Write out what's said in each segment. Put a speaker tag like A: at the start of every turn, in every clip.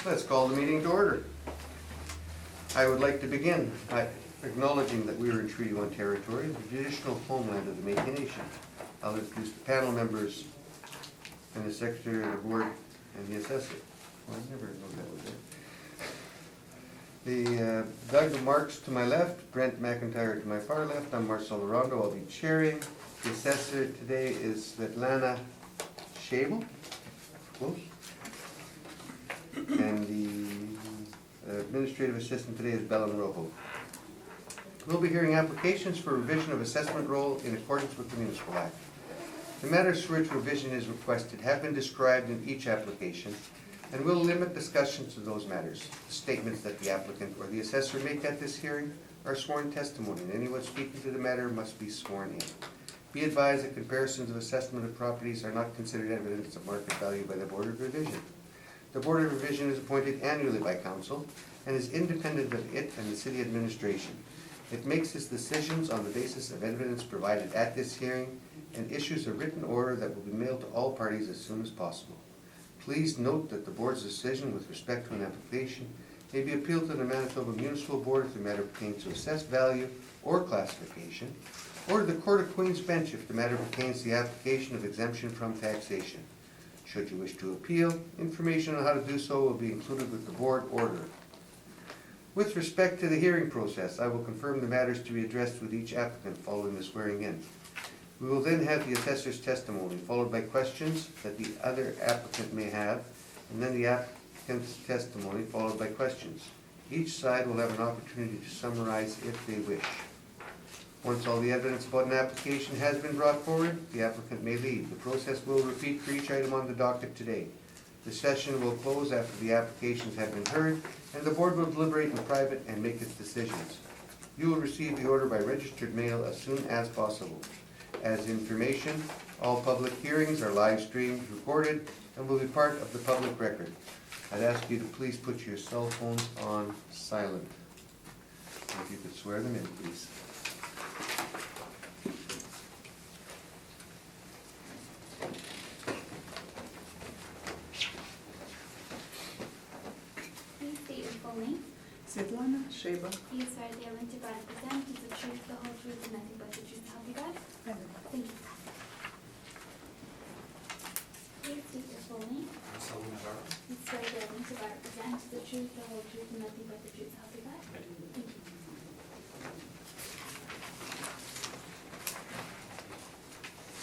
A: Let's call the meeting to order. I would like to begin by acknowledging that we are in Treaty 1 territory, the traditional homeland of the Métis Nation. I'll introduce the panel members and the Secretary of the Board and the Assessor. Well, I never know that was there. The Doug Marks to my left, Brent McIntyre to my far left. I'm Marcel Rondo. I'll be chairing. The Assessor today is Svetlana Shabel. Close. And the Administrative Assistant today is Belen Rojo. We'll be hearing applications for revision of assessment roll in accordance with the Municipal Act. The matters for which revision is requested have been described in each application, and we'll limit discussion to those matters. Statements that the applicant or the assessor make at this hearing are sworn testimony, and anyone speaking to the matter must be sworn in. Be advised that comparisons of assessment of properties are not considered evidence of market value by the Board of Revision. The Board of Revision is appointed annually by Council and is independent of it and the City Administration. It makes its decisions on the basis of evidence provided at this hearing and issues a written order that will be mailed to all parties as soon as possible. Please note that the Board's decision with respect to an application may be appealed to the Manitoba Municipal Board if the matter pertains to assessed value or classification, or to the Court of Queen's Bench if the matter pertains to the application of exemption from taxation. Should you wish to appeal, information on how to do so will be included with the Board order. With respect to the hearing process, I will confirm the matters to be addressed with each applicant following the swearing in. We will then have the assessor's testimony, followed by questions that the other applicant may have, and then the applicant's testimony, followed by questions. Each side will have an opportunity to summarize if they wish. Once all the evidence about an application has been brought forward, the applicant may leave. The process will repeat for each item on the docket today. The session will close after the applications have been heard, and the Board will deliberate in private and make its decisions. You will receive the order by registered mail as soon as possible. As information, all public hearings are live streamed, recorded, and will be part of the public record. I'd ask you to please put your cell phones on silent. If you could swear them in, please.
B: Please state your full name.
C: Svetlana Shabel.
B: Do you swear the evidence you represent is the truth, the whole truth, and nothing but the truth, so help you God? Thank you. Please state your full name. You swear the evidence you represent is the truth, the whole truth, and nothing but the truth, so help you God? Thank you.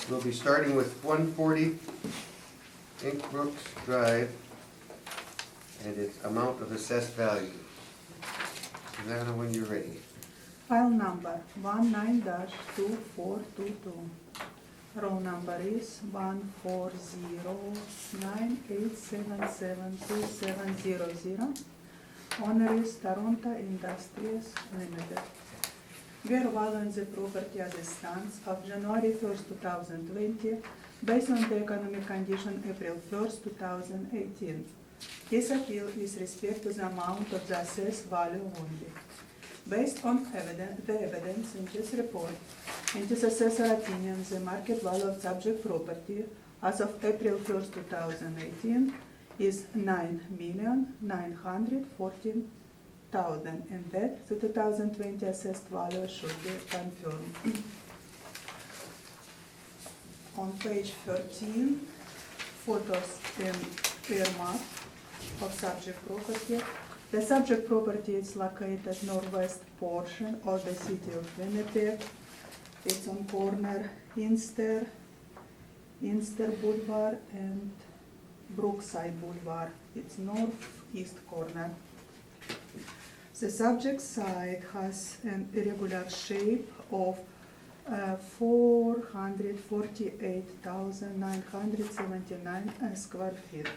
A: We'll be starting with 140 Inkbrooks Drive and its amount of assessed value. Susanna, when you're ready.
C: File number 19-2422. Roll number is 14098772700. Owner is Toronto Industries Limited. Valuing the property as it stands of January 1st, 2020, based on the economic condition April 1st, 2018. This appeal is respect to the amount of the assessed value only. Based on the evidence in this report, in this assessor opinion, the market value of subject property as of April 1st, 2018 is $9,914,000, and that the 2020 assessed value should be confirmed. On page 13, photos and earmark of subject property. The subject property is located northwest portion of the city of Winnipeg. It's on corner Inster Boulevard and Brookside Boulevard. It's northeast corner. The subject site has an irregular shape of 448,979 square feet.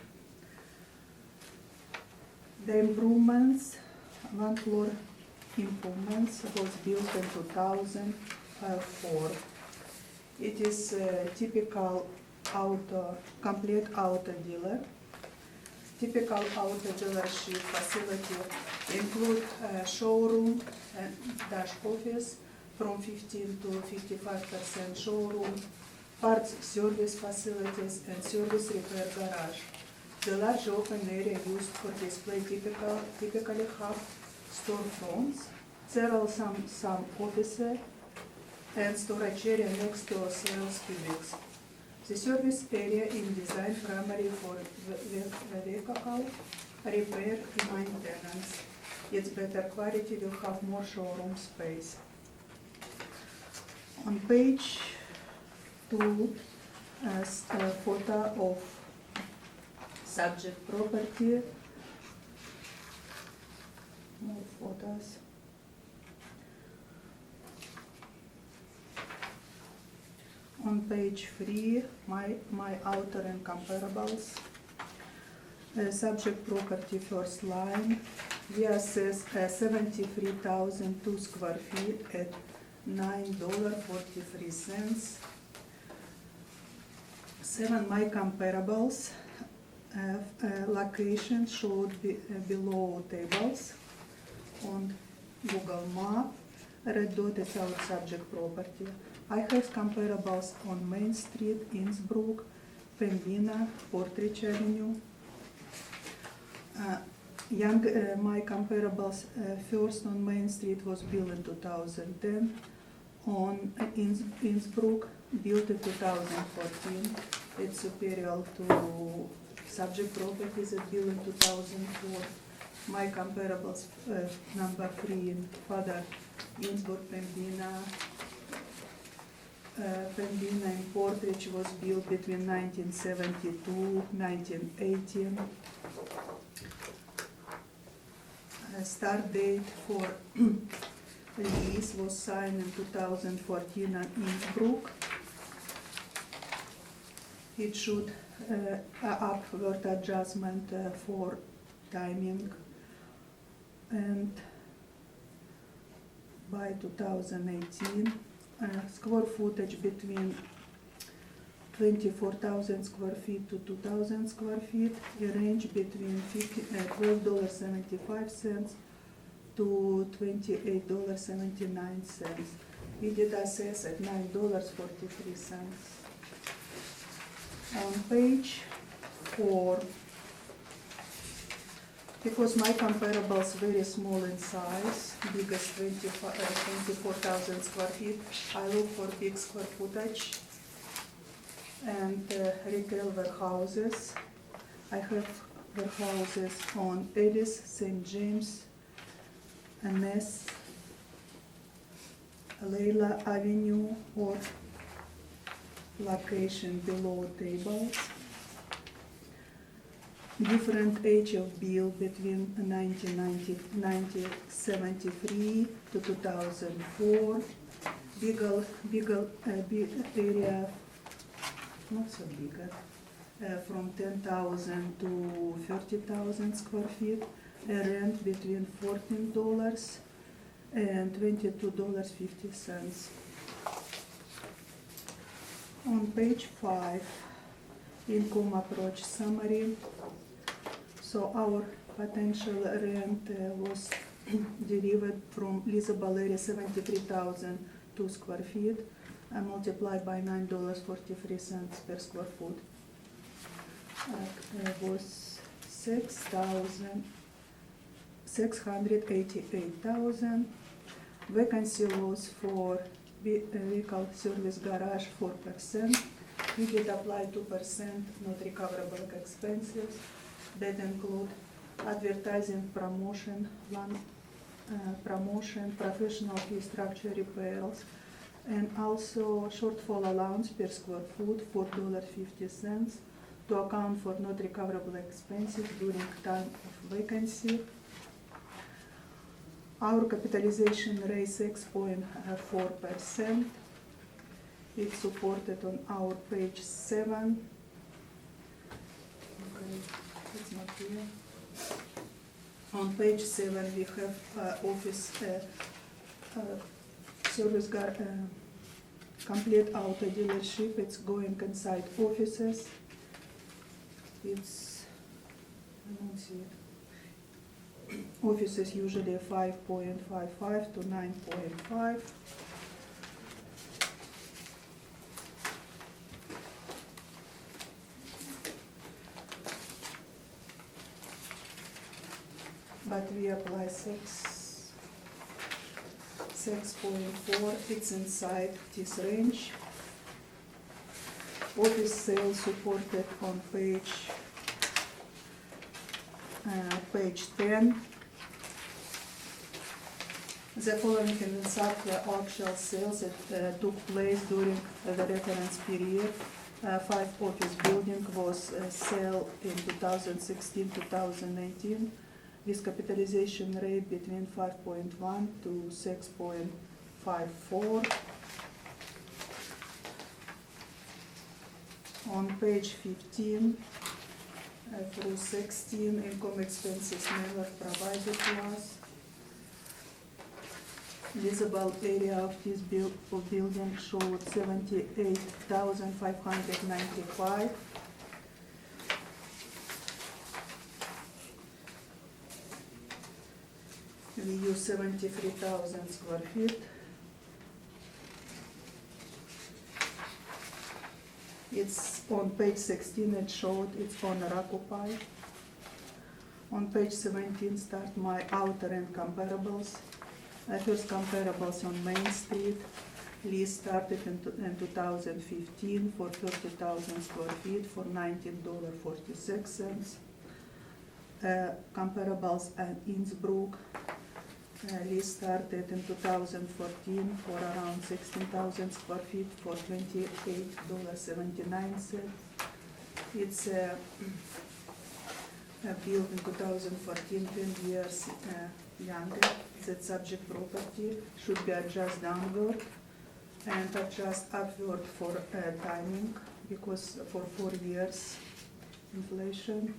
C: The improvements, one floor improvements, was built in 2004. It is a typical complete auto dealer. Typical auto dealership facility include a showroom and dash office from 15 to 55% showroom, parts service facilities, and service repair garage. The large open area used for display typically have storefronts, some offices, and storage area next to sales cubics. The service area is designed primarily for vehicle repair and maintenance. Its better quality will have more showroom space. On page 2, a photo of subject property. More photos. On page 3, my outer and comparables. Subject property first line. We assess 73,002 square feet at $9.43. 7 my comparables. Location showed below tables. On Google Map, red dot is our subject property. I have comparables on Main Street, Innsbruck, Pembina, Portridge Avenue. My comparables first on Main Street was built in 2010. On Innsbruck, built in 2014. It's superior to subject properties that built in 2004. My comparables number 3 in further Innsbruck, Pembina and Portridge was built between 1972 1980. Start date for lease was signed in 2014 at Innsbruck. It should upward adjustment for timing, and by 2018 square footage between 24,000 square feet to 2,000 square feet, a range between $12.75 to $28.79. We did assess at $9.43. On page 4, because my comparables very small in size, biggest 24,000 square feet, I look for big square footage and retail warehouses. I have warehouses on Ellis, St. James, Ness, Leila Avenue, or location below tables. Different age of build between 1973 to 2004. Big area, not so bigger, from 10,000 to 30,000 square feet. Rent between $14 and $22.50. On page 5, income approach summary. So our potential rent was derived from leasable area 73,002 square feet and multiplied by $9.43 per square foot. Was 688,000. Vacancy loss for vehicle service garage 4%. We did apply 2% not recoverable expenses. That include advertising, promotion, professional fee structure repairs, and also shortfall allowance per square foot, $4.50, to account for not recoverable expenses during time of vacancy. Our capitalization rate 6.4%. It's supported on our page 7. Okay, it's not here. On page 7 we have office service complete auto dealership. It's going inside offices. It's, I don't see it. Offices usually 5.55 to 9.5. but we apply 6.4, it's inside this range. Office sales supported on page 10. The following in software actual sales that took place during the reference period. 5 office building was sold in 2016-2019 with capitalization rate between 5.1 to 6.54. On page 15 through 16, income expenses never provided to us. Usable area of this building showed 78,595. We use 73,000 square feet. It's on page 16, it showed it's owner occupied. On page 17, start my outer end comparables. First comparables on Main Street. Lease started in 2015 for 30,000 square feet for $19.46. Comparables at Innsbruck. Lease started in 2014 for around 16,000 square feet for $28.79. It's built in 2014, 10 years younger. That subject property should be adjusted downward and adjust upward for timing because for 4 years inflation.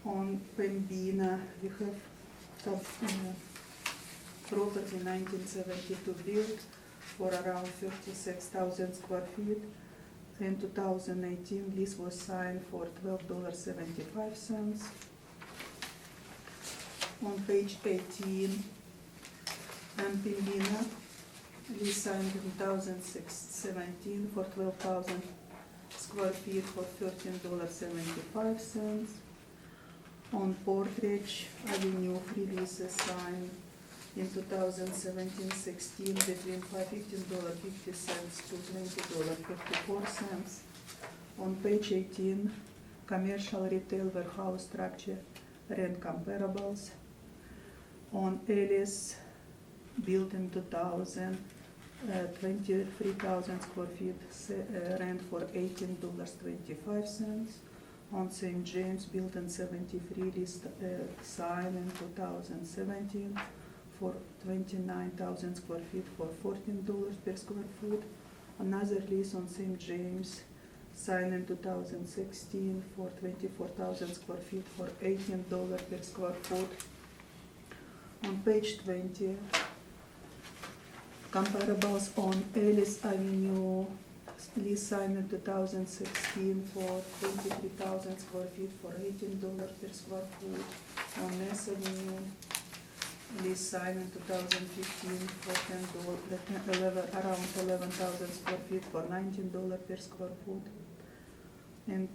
C: On Pembina we have some property 1972 built for around 56,000 square feet. In 2018 lease was signed for $12.75. On page 18, and Pembina, lease signed in 2017 for 12,000 square feet for $13.75. On Portridge Avenue, free leases signed in 2017-16 between $15.50 to $20.54. On page 18, commercial retail warehouse structure rent comparables. On Ellis, built in 2000, 23,000 square feet, rent for $18.25. On St. James, built in 73, list signed in 2017 for 29,000 square feet for $14 per square foot. Another lease on St. James, signed in 2016 for 24,000 square feet for $18 per square foot. On page 20, comparables on Ellis Avenue, lease signed in 2016 for 23,000 square feet for $18 per square foot. On Ness Avenue, lease signed in 2015 for around 11,000 square feet for $19 per square foot. And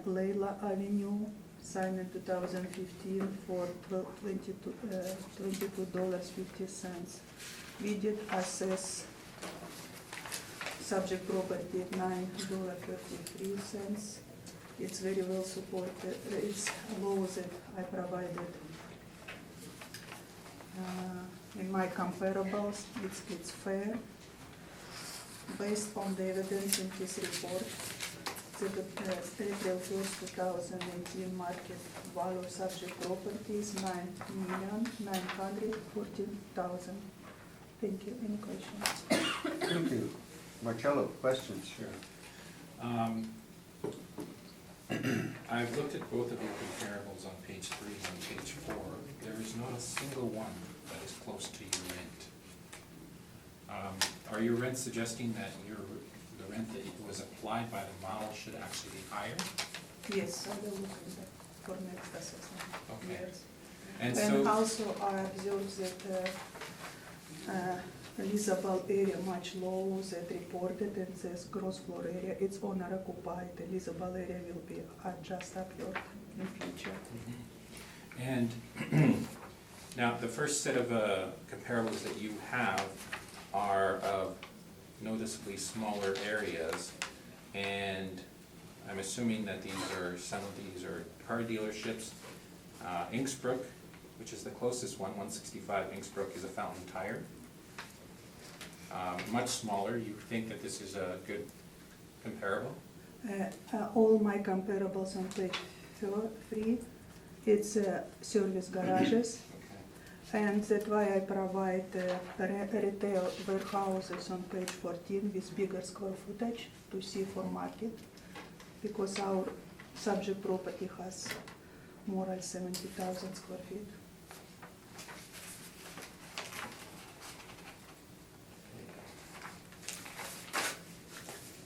C: Layla Avenue, signed in 2015 for $22.50. We did assess subject property at $9.33. It's very well supported. It's low that I provided in my comparables. It's fair. Based on the evidence in this report, the April 1st, 2018 market value subject property is $9,914,000. Thank you. Any questions?
A: Thank you. Marcello, questions?
D: Sure. I've looked at both of your comparables on page 3 and on page 4. There is not a single one that is close to your rent. Are your rents suggesting that the rent that was applied by the model should actually be higher?
C: Yes, I will look at that for next assessment.
D: Okay.
C: Yes.
D: And
C: And
D: so,
C: also I observed that leasable area much low that reported and says gross floor area, it's owner occupied. The leasable area will be adjusted upward in future.
D: and Now, the first set of comparables that you have are of noticeably smaller areas, and I'm assuming that some of these are car dealerships. Inksbrook, which is the closest one, 165 Inksbrook, is a Fountain Tire. Much smaller. You think that this is a good comparable?
C: All my comparables on page 3, it's service garages.
D: Okay.
C: And that's why I provide retail warehouses on page 14 with bigger square footage to see for market, because our subject property has more than 70,000 square feet.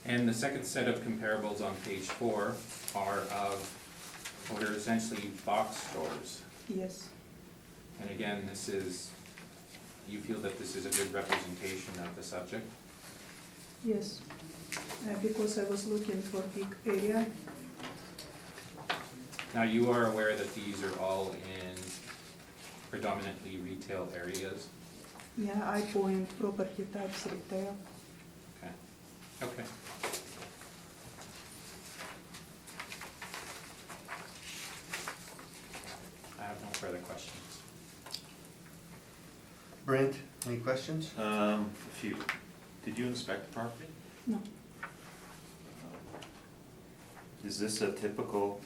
D: And the second set of comparables on page 4 are of what are essentially box stores.
C: Yes,
D: And again, you feel that this is a good representation of the subject?
C: yes, because I was looking for big area.
D: Now, you are aware that these are all in predominantly retail areas?
C: Yeah, I point property types retail.
D: Okay. Okay. I have no further questions.
A: Brent, any questions?
E: A few. Did you inspect the property?
C: No,
E: Is this a typical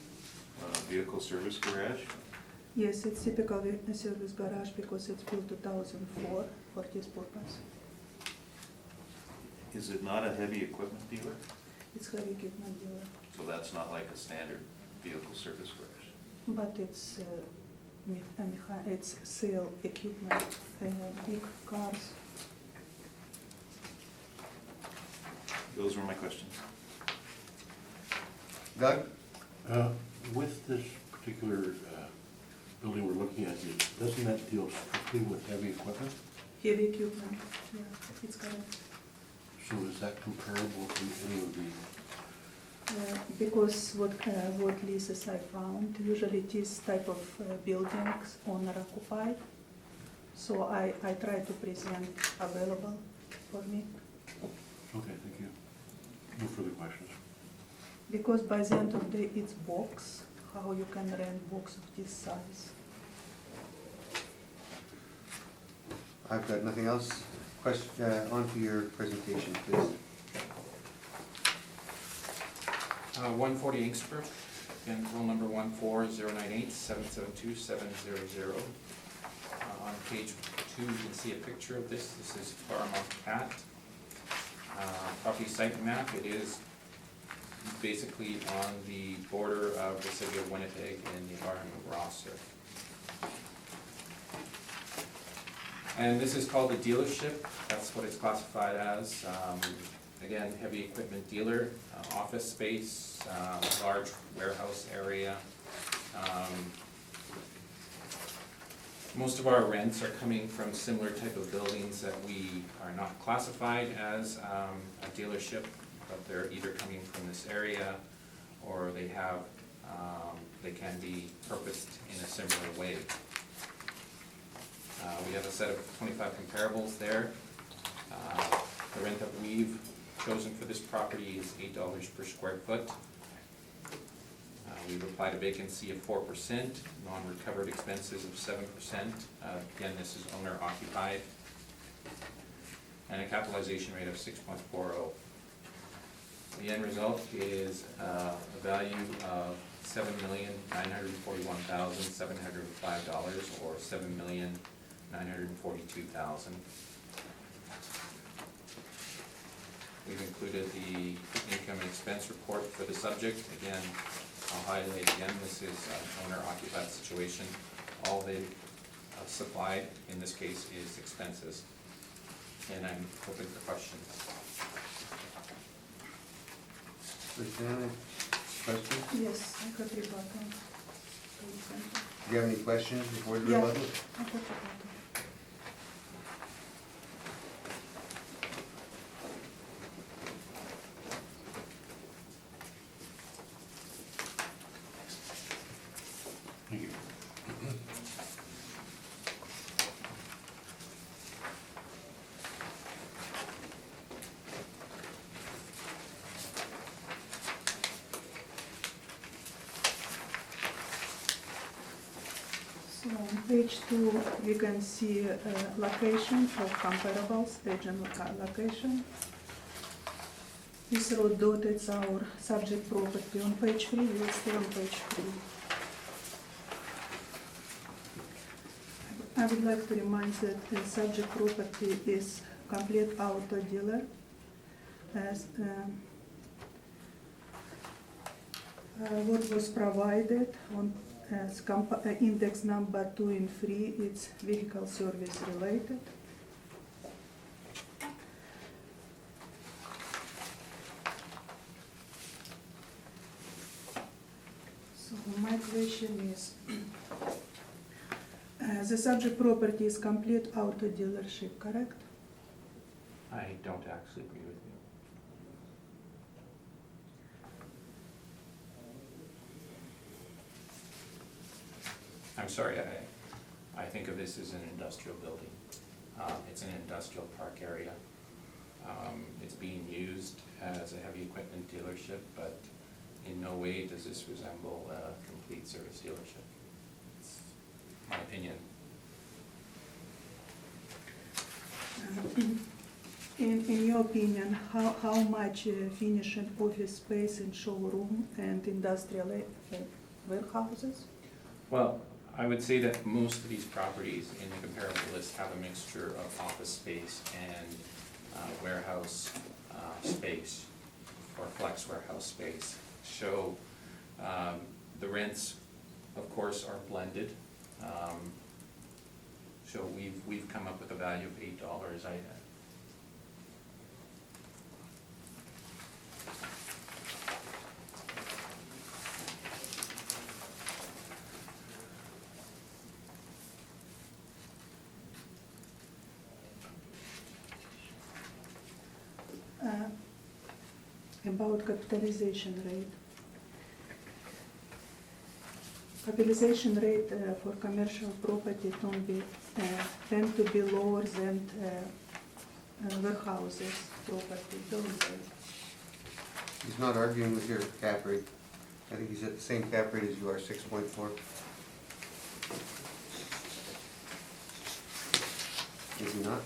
E: vehicle service garage?
C: yes, it's typical service garage because it's built 2004 for this purpose.
E: Is it not a heavy equipment dealer?
C: It's heavy equipment dealer,
E: So that's not like a standard vehicle service garage?
C: but it's it's sale equipment, big cars.
E: Those were my questions.
A: Doug?
F: With this particular building we're looking at, doesn't that deal strictly with heavy equipment?
C: Heavy equipment, yeah, it's correct.
F: So is that comparable to any of the,
C: Because what leases I found, usually this type of buildings owner occupied. So I try to present available for me.
F: okay, thank you. No further questions.
C: Because by the end of the day, it's box, how you can rent box of this size.
A: I've got nothing else. On to your presentation, please.
D: 140 Inksbrook, again, roll number 14098-772-700. On page 2, you can see a picture of this. This is Fairmount Cat. Property site map. It is basically on the border of the city of Winnipeg and the environment of Rosser. And this is called a dealership. That's what it's classified as. Again, heavy equipment dealer, office space, large warehouse area. Most of our rents are coming from similar type of buildings that we are not classified as a dealership, but they're either coming from this area or they can be purposed in a similar way. We have a set of 25 comparables there. The rent that we've chosen for this property is $8 per square foot. We've applied a vacancy of 4%, non-recovered expenses of 7%. Again, this is owner occupied. And a capitalization rate of 6.40. The end result is a value of $7,941,705 or $7,942,000. We've included the income and expense report for the subject. Again, I'll highlight again, this is an owner-occupied situation. All they supplied, in this case, is expenses. And I'm open for questions.
A: Christiana, questions?
C: Yes, I got rebuttal.
A: Do you have any questions before the
C: Yeah.
A: rebuttal?
C: I got rebuttal.
F: Thank you.
C: On page 2, we can see location for comparables, age and location. This road dotted is our subject property. On page 3, we will stay on page 3. I would like to remind that the subject property is complete auto dealer. As what was provided on as index number 2 and 3, it's vehicle service related. So my question is, the subject property is complete auto dealership, correct?
D: I don't actually agree with you. I'm sorry, I think of this as an industrial building. It's an industrial park area. It's being used as a heavy equipment dealership, but in no way does this resemble a complete service dealership. It's my opinion.
C: In your opinion, how much finishing office space in showroom and industrial warehouses?
D: Well, I would say that most of these properties in the comparable list have a mixture of office space and warehouse space, or flex warehouse space. So the rents, of course, are blended. So we've come up with a value of $8.
C: About capitalization rate. Capitalization rate for commercial property tend to be lower than warehouses property, don't they?
A: He's not arguing with your cap rate. I think he's at the same cap rate as you are, 6.4. Is he not?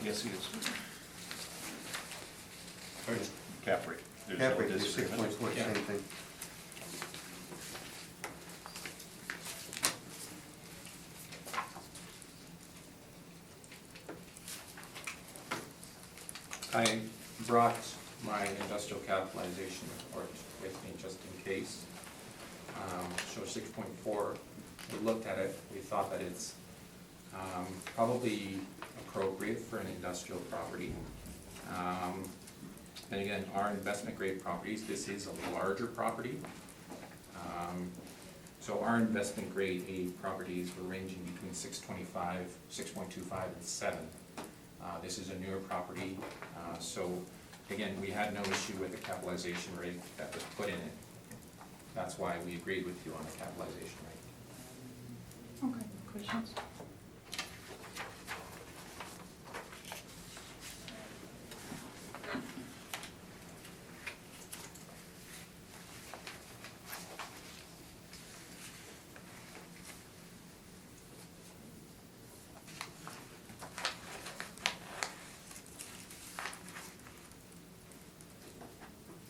E: Yes, he is.
A: Okay.
E: Cap rate. There's
A: Cap
E: no
A: rate is
E: disagreement.
A: 6.4,
D: Yeah.
A: same thing.
D: I brought my industrial capitalization report with me just in case. So 6.4, we looked at it, we thought that it's probably appropriate for an industrial property. And again, our investment grade properties, this is a larger property. So our investment grade A properties were ranging between 6.25, 6.25 and 7. This is a newer property, so again, we had no issue with the capitalization rate that was put in it. That's why we agreed with you on the capitalization rate.
C: Okay, questions?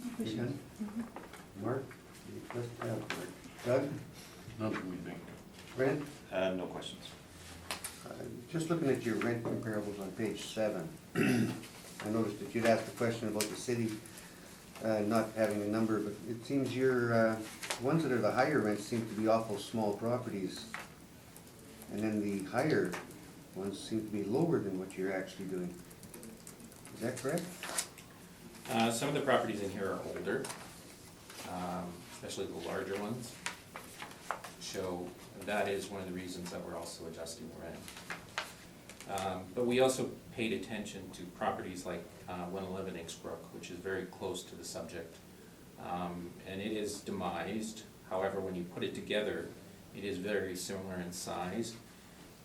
C: No
A: You
C: questions?
A: done?
C: Mhm.
A: Mark? You just have Mark. Doug?
F: Nothing we think.
A: Brent?
E: No questions.
A: Just looking at your rent comparables on page 7, I noticed that you'd asked a question about the city not having a number, but it seems your ones that are the higher rents seem to be awful small properties. And then the higher ones seem to be lower than what you're actually doing. Is that correct?
D: Some of the properties in here are older, especially the larger ones. So that is one of the reasons that we're also adjusting the rent. But we also paid attention to properties like 111 Inksbrook, which is very close to the subject. And it is demised, however, when you put it together, it is very similar in size.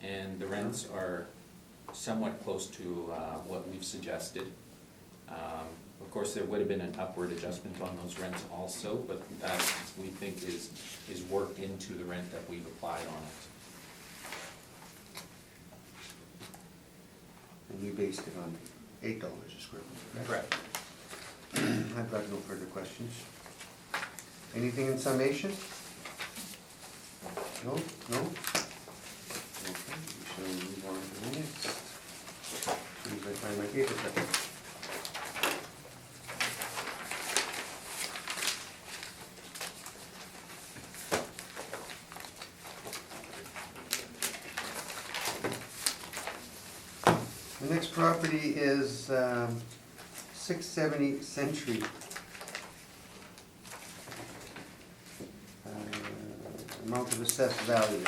D: And the rents are somewhat close to what we've suggested. Of course, there would have been an upward adjustment on those rents also, but that we think is worked into the rent that we've applied on it.
A: based it on $8 a square foot,
D: Correct.
A: I've got no further questions. Anything in summation? No? No? Okay, we shall move on to the next. As soon as I find my paper clip. The next property is 670 Century. Amount of assessed value,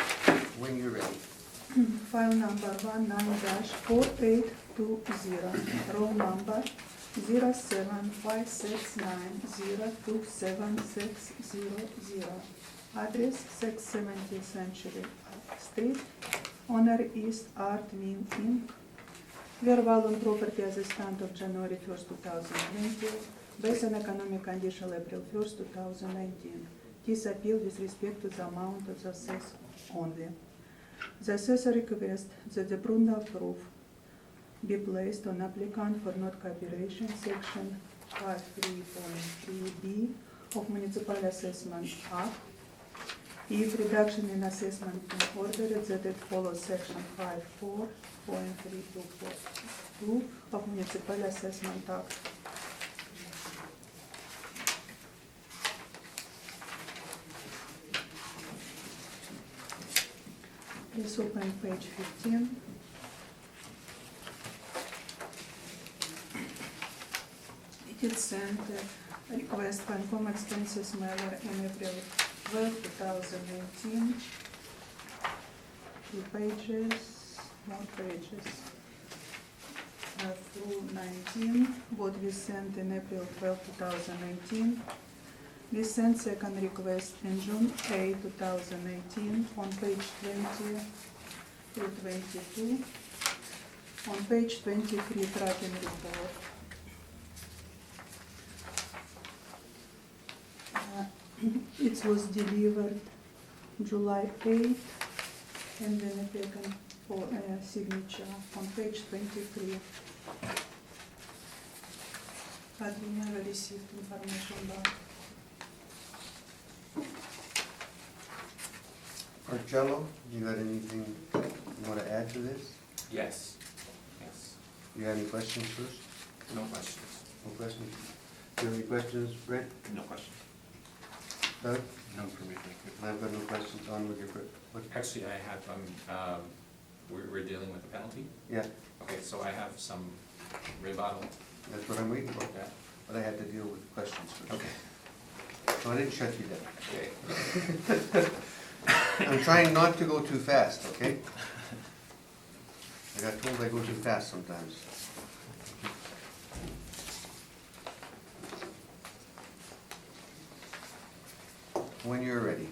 A: when you're ready.
C: File number 19-4820, roll number 07569027600, address 670 Century Street, owner East Art Min Inc., verbal on property as a stand of January 1st, 2020, based on economic condition April 1st, 2019. This appeal with respect to the amount of the assess only. The assessor requests that the burden of proof be placed on applicant for not cooperation, section 53.3b of Municipal Assessment Act. If reduction in assessment in order that it follows section 54.3242 of Municipal Assessment Act. Please open page 15. It is sent a request for income expenses mailer in April 12, 2018. 2 pages, more pages. Through 19, what we sent in April 12, 2018. We sent second request in June 8, 2018, on page 20 through 22. On page 23, tracking report. It was delivered July 8, and then taken for signature on page 23. But we never received information back.
A: Marcello, you got anything you want to add to this?
D: Yes, yes,
A: You have any questions first?
D: no questions.
A: No questions? Do you have any questions, Brett?
E: No questions.
A: Doug?
F: None for me, thank you.
A: I've got no questions on with your, what,
D: Actually, I have, we're dealing with a penalty.
A: yeah,
D: Okay, so I have some rebuttal.
A: that's what I'm waiting for.
D: Yeah.
A: But I had to deal with questions first.
D: Okay.
A: So I didn't shut you down.
D: Okay.
A: I'm trying not to go too fast, okay? I got told I go too fast sometimes. When you're ready.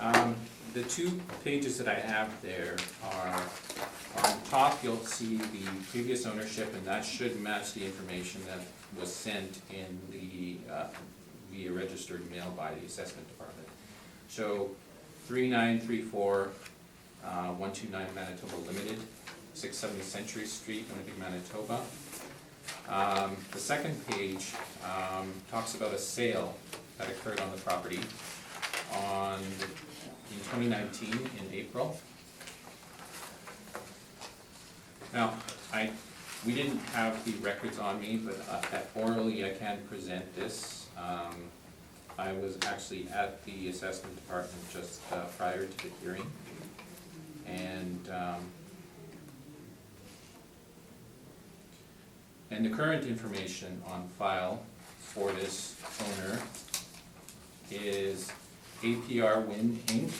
D: Okay. The 2 pages that I have there are, on top you'll see the previous ownership, and that should match the information that was sent in the, via registered mail by the assessment department. So 3934, 129 Manitoba Limited, 670 Century Street, Winnipeg, Manitoba. The second page talks about a sale that occurred on the property in 2019 in April. Now, we didn't have the records on me, but orally I can present this. I was actually at the assessment department just prior to the hearing, and the current information on file for this owner is APR Wind Inc.,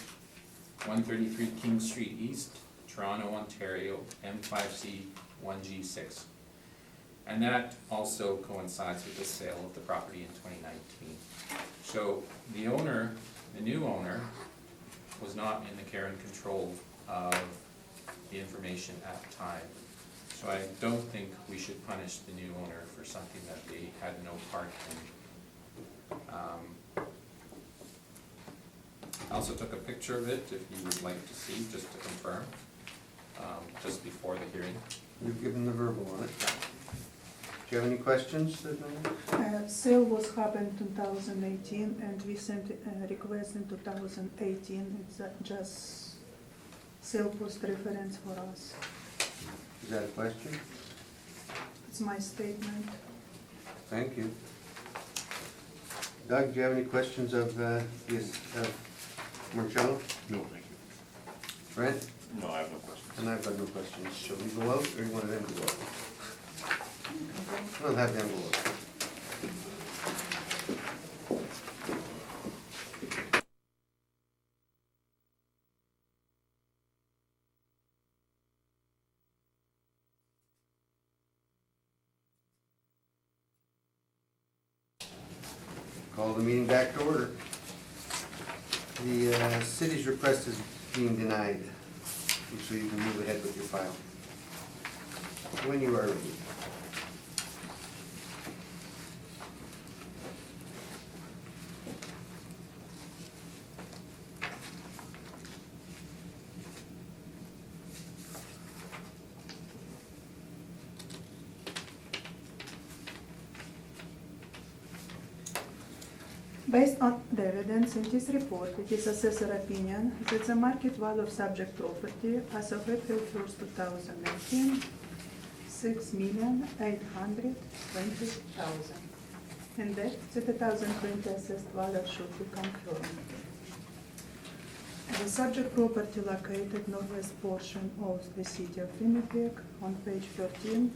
D: 133 King Street East, Toronto, Ontario, M5C 1G6. And that also coincides with the sale of the property in 2019. So the owner, the new owner, was not in the care and control of the information at the time. So I don't think we should punish the new owner for something that they had no part in. I also took a picture of it, if you would like to see, just to confirm, just before the hearing.
A: You've given the verbal on it. Do you have any questions?
C: Sale was happened 2018 and we sent a request in 2018. It's just sale post reference for us.
A: Is that a question?
C: It's my statement.
A: Thank you. Doug, do you have any questions of Marcello?
F: No, thank you.
A: Brent?
E: No, I have no questions.
A: And I've got no questions. Shall we go out or you want them to go out? We'll have them go out. Call the meeting back to order. The city's request is being denied, so you can move ahead with your file. When you are ready.
C: Based on the evidence in this report, it is assessor opinion that the market value of subject property as of April 1st, 2019, $6,820,000. And that the 2020 assessed value should be confirmed. The subject property located northwest portion of the city of Winnipeg on page 13.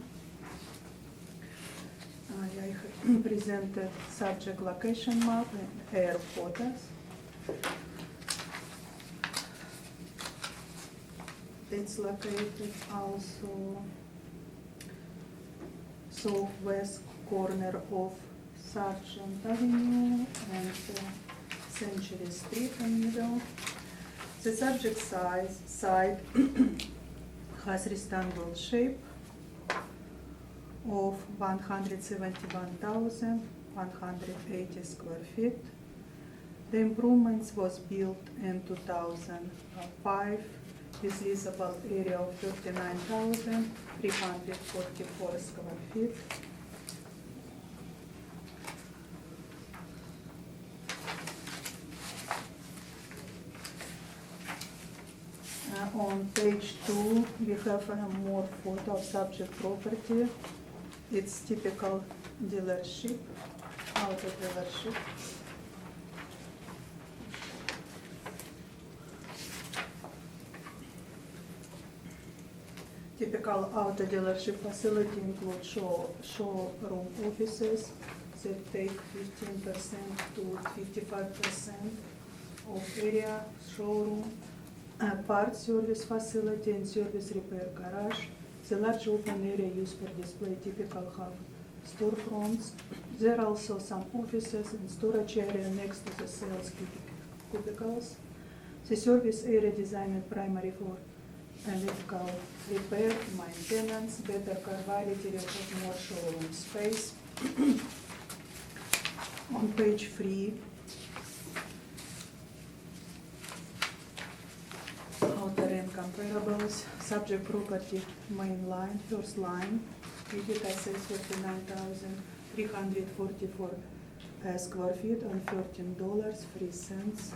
C: I presented subject location map and air photos. It's located also southwest corner of Sargent Avenue and Century Street in middle. The subject site has rectangle shape of 171,180 square feet. The improvements was built in 2005 with leasable area of 39,344 square feet. On page 2, we have more photo of subject property. It's typical dealership, auto dealership. Typical auto dealership facility includes showroom offices that take 15% to 55% of area, showroom, parts service facility and service repair garage. The large open area used for display typical have storefronts. There are also some offices and storage area next to the sales cubicles. The service area designed primarily for vehicle repair, maintenance, better car quality, have more showroom space. On page 3, outer and comparables, subject property main line, first line, unit assess 39,344 square feet on $13.03.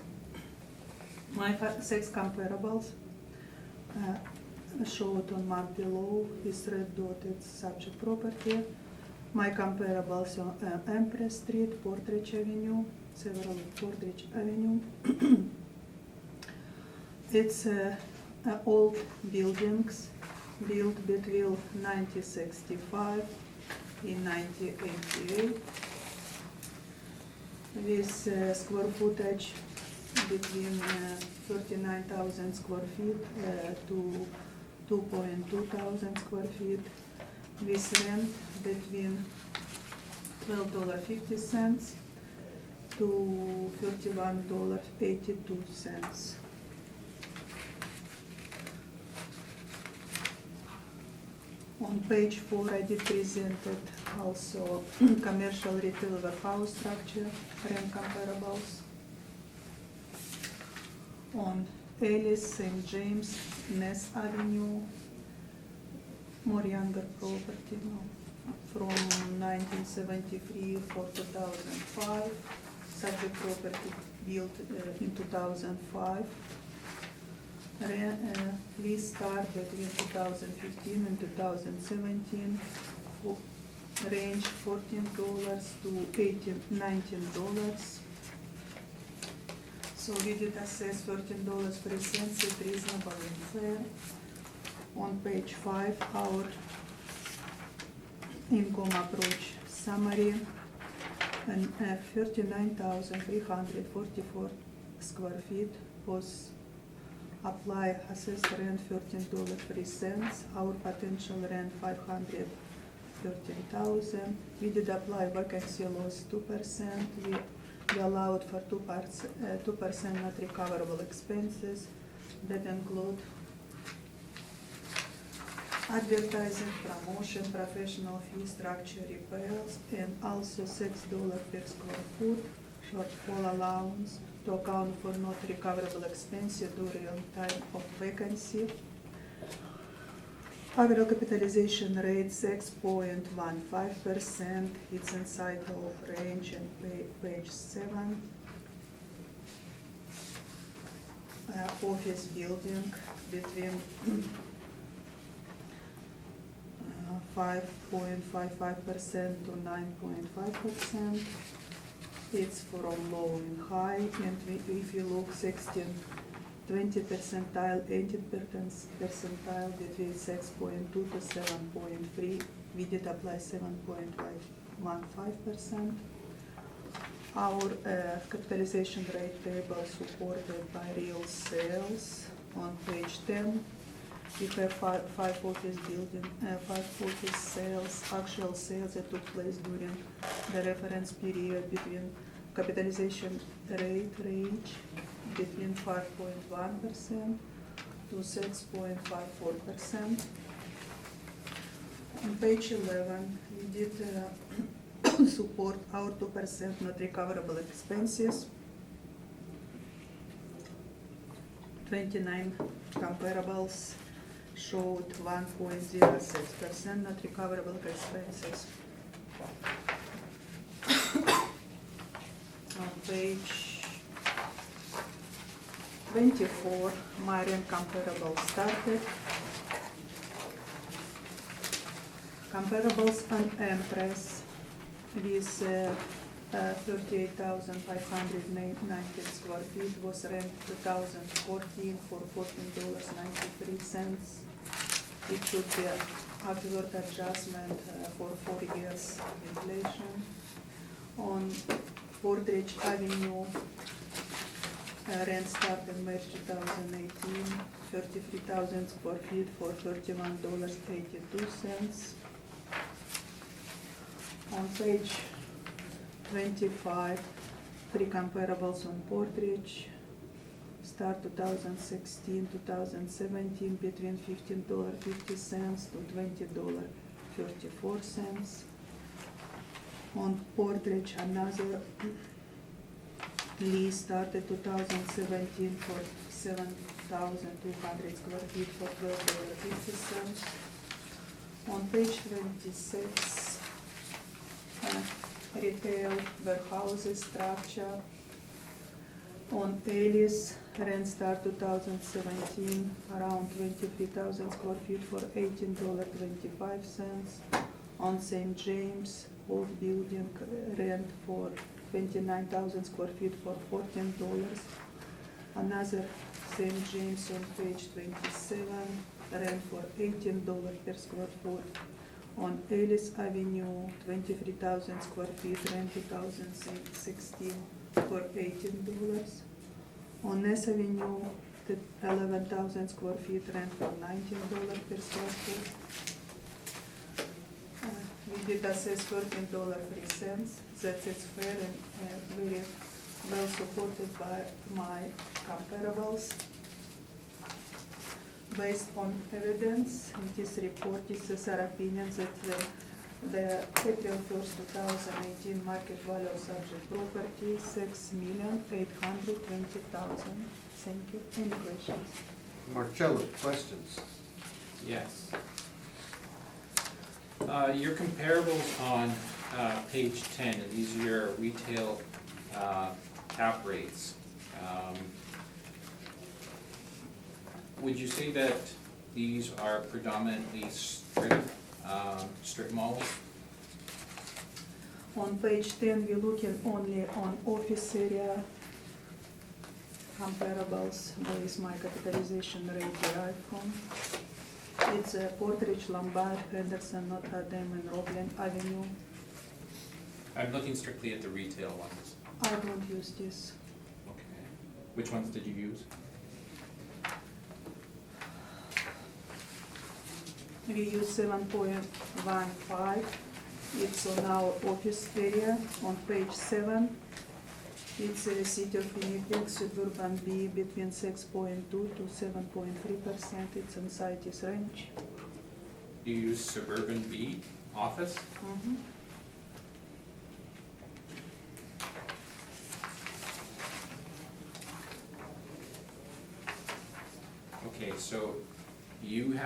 C: My 6 comparables showed on map below with red dotted subject property. My comparables on Empress Street, Portridge Avenue, several Portridge Avenue. It's old buildings built between 1965 and 1988 with square footage between 39,000 square feet to 2.2 thousand square feet with rent between $12.50 to $31.82. On page 4, I did presented also commercial retail warehouse structure, rent comparables. On Ellis, St. James, Ness Avenue, more younger property, no, from 1973 for 2005. Subject property built in 2005. Lease start between 2015 and 2017. Range $14 to $19. So we did assess $13.03, it's reasonable and fair. On page 5, our income approach summary, and 39,344 square feet was apply assessed rent $13.03, our potential rent 513,000. We did apply vacancy loss 2%. We allowed for 2% not recoverable expenses that include advertising, promotion, professional fee, structure repairs, and also $6 per square foot shortfall allowance to account for not recoverable expenses during time of vacancy. Overall capitalization rate 6.15%. It's inside of range and page 7. Office building between 5.55% to 9.5%. It's from low and high, and if you look 20 percentile, 18 percentile between 6.2 to 7.3. We did apply 7.15%. Our capitalization rate table supported by real sales on page 10. We have five office sales, actual sales that took place during the reference period between capitalization rate range between 5.1% to 6.54%. On page 11, we did support our 2% not recoverable expenses. 29 comparables showed 1.06% not recoverable expenses. On page 24, Marion comparable started. Comparables on Empress with 38,590 square feet was rent 2014 for $14.93. It should be upward adjustment for 4 years inflation. On Boardroom Avenue, rent started March 2018, 33,000 square feet for $31.82. On page 25, 3 comparables on Boardroom. Start 2016, 2017 between $15.50 to $20.34. On Boardroom, another lease started 2017 for 7,200 square feet for $12.50. On page 26, retail warehouses structure. On Alice, rent start 2017, around 23,000 square feet for $18.25. On St. James, old building, rent for 29,000 square feet for $14. Another St. James on page 27, rent for $18 per square foot. On Ellis Avenue, 23,000 square feet, rent 2016 for $18. On Ness Avenue, 11,000 square feet, rent for $19 per square foot. We did assess $13.03. That is fair and very well supported by my comparables. Based on evidence in this report, this is our opinion that the April 1st, 2018 market value of subject property, $6,820,000. Thank you. Any questions?
A: Marcello, questions?
D: Yes. Your comparables on page 10, and these are your retail cap rates. Would you say that these are predominantly strip malls?
C: On page 10, we're looking only on office area comparables, where is my capitalization rate derived from. It's Portridge, Lombard, Henderson, Notre Dame, and Roblin Avenue.
D: I'm looking strictly at the retail ones.
C: I don't use this.
D: Okay. Which ones did you use?
C: We use 7.15. It's on our office area on page 7. It's a City of Winnipeg, suburban B, between 6.2 to 7.3%. It's inside this range.
D: You use suburban B office?
C: Mhm.
D: Okay, so you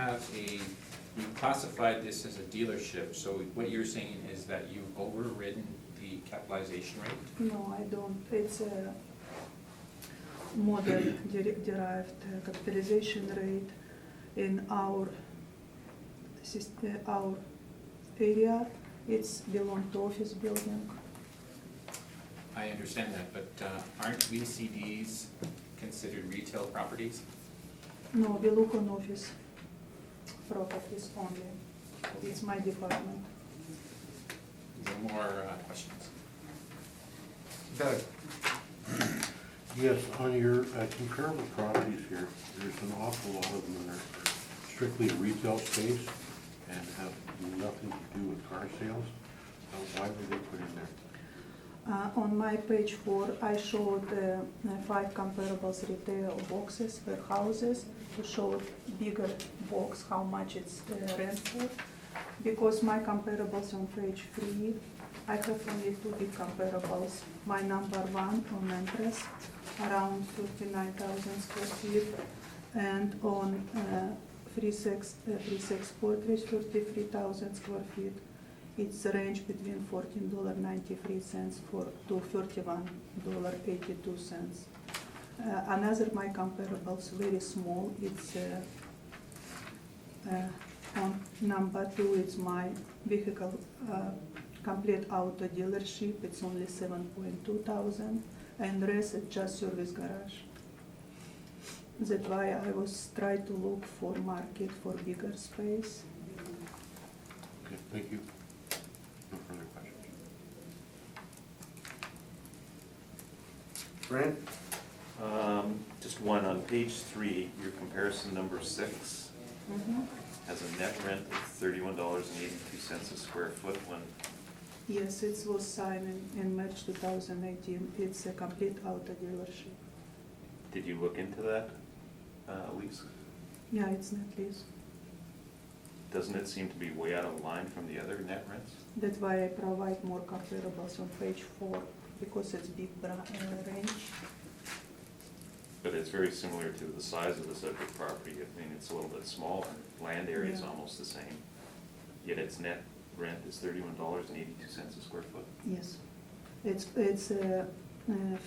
D: classified this as a dealership, so what you're saying is that you've overridden the capitalization rate?
C: No, I don't. It's a model derived capitalization rate in our area. It's belong to office building.
D: I understand that, but aren't VCDs considered retail properties?
C: No, we look on office properties only. It's my department.
D: No more questions?
A: Doug?
F: Yes, on your comparable properties here, there's an awful lot of them that are strictly retail space and have nothing to do with car sales. Why were they put in there?
C: On my page 4, I showed 5 comparables retail boxes, warehouses, to show bigger box, how much it's rent for. Because my comparables on page 3, I have only 2 big comparables. My number 1 on Empress, around 39,000 square feet, and on 36 Portridge, 33,000 square feet. It's a range between $14.93 to $31.82. Another my comparables very small. It's on number 2. It's my vehicle complete auto dealership. It's only 7.2 thousand, and rest is just service garage. That's why I was trying to look for market for bigger space.
F: Okay, thank you. No further questions.
A: Brent?
E: Just one, on page 3, your comparison number 6
C: Mhm.
E: has a net rent of $31.82 a square foot when,
C: Yes, it was signed in March 2018. It's a complete auto dealership.
E: did you look into that lease?
C: Yeah, it's not lease.
E: Doesn't it seem to be way out of line from the other net rents?
C: That's why I provide more comparables on page 4, because it's big range.
E: But it's very similar to the size of the subject property. I mean, it's a little bit smaller, land area is
C: Yeah.
E: almost the same. Yet its net rent is $31.82 a square foot.
C: Yes. It's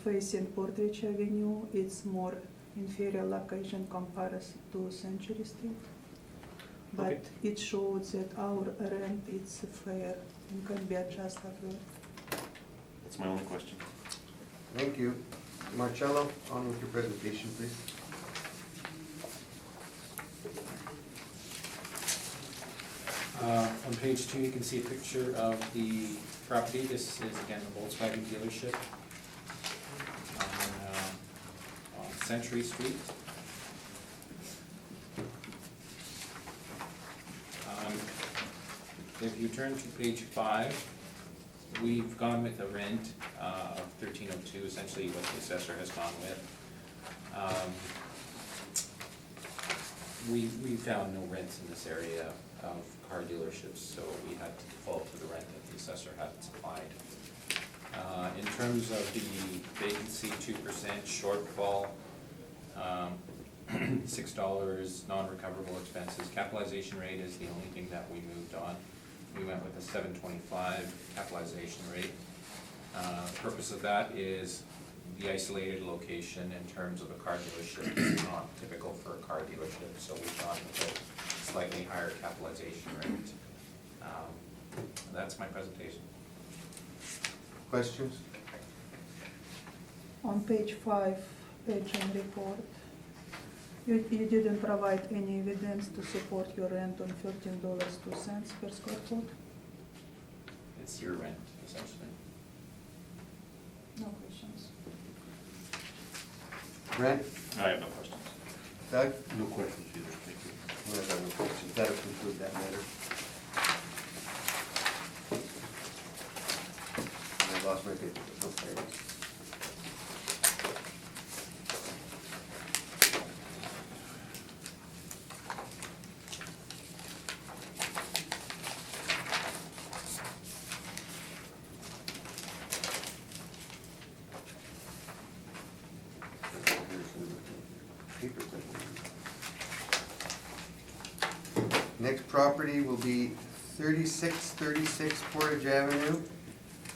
C: facing Portridge Avenue. It's more inferior location comparison to Century Street. But
E: Okay.
C: it shows that our rent is fair and can be adjusted with.
E: That's my only question.
A: Thank you. Marcello, on with your presentation, please.
D: On page 2, you can see a picture of the property. This is again the Volkswagen dealership on Century Street. If you turn to page 5, we've gone with a rent of $13.02, essentially what the assessor has gone with. We found no rents in this area of car dealerships, so we had to default to the rent that the assessor had supplied. In terms of the vacancy, 2% shortfall, $6 non-recoverable expenses. Capitalization rate is the only thing that we moved on. We went went with a 7.25 capitalization rate. The purpose of that is the isolated location in terms of a car dealership is not typical for a car dealership, so we thought with a slightly higher capitalization rate. That's my presentation.
A: Questions?
C: On page 5, pension report, you didn't provide any evidence to support your rent on $13.02 per square foot?
D: It's your rent, essentially.
C: No questions.
A: Brent?
E: I have no questions.
A: Doug?
F: No questions either, thank you.
A: I have no questions. That'll conclude that matter. I lost my paper. Oh, there it is. Paper clip. Next property will be 3636 Portage Avenue.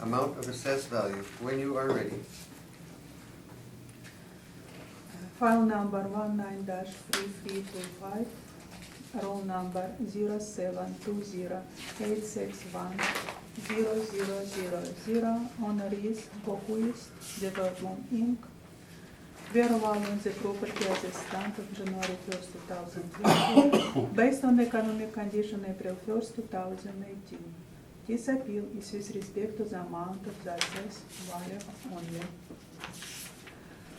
A: Amount of assessed value, when you are ready.
C: File number 19-3325, roll number 0720861000, owner is Bohuist Development Inc. Fair value on the property as a stand of January 1st, 2020, based on economic condition April 1st, 2018. This appeal is with respect to the amount of the assessed value only.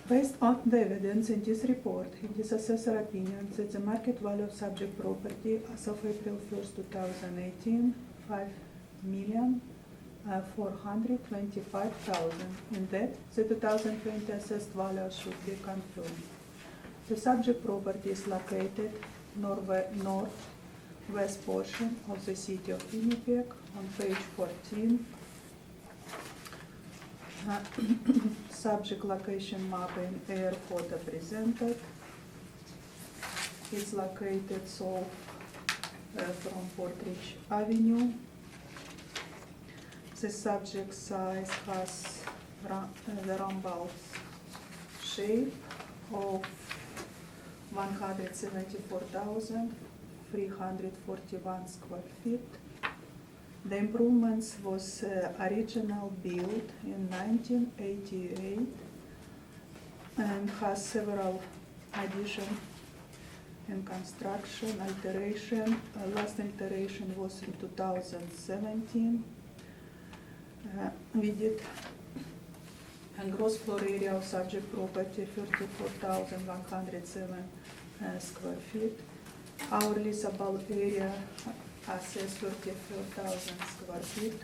C: Based on the evidence in this report, it is assessor's opinion that the market value of subject property as of April 1st, 2018, $5,425,000, and that the 2020 assessed value should be confirmed. The subject property is located northwest portion of the city of Winnipeg on page 14. Subject location map and air photo presented. It's located south from Portage Avenue. The subject size has the roundabout shape of 174,341 square feet. The improvements was original built in 1988 and has several addition and construction alteration. Last alteration was in 2017. We did a gross floor area of subject property 34,107 square feet. Our leasable area assessed 34,000 square feet.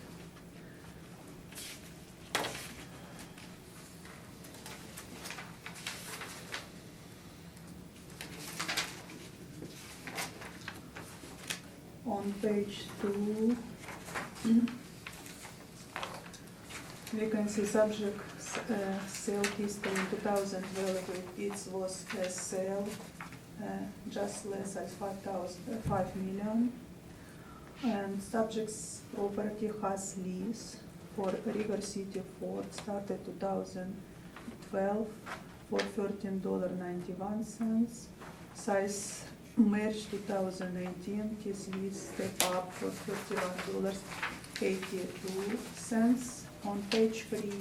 C: On page 2, we can see subject sale history in 2012. It was a sale just less than 5 million. And subject's property has lease for River City Ford started 2012 for $13.91. Size March 2018, his lease step up for $31.82. On page 3,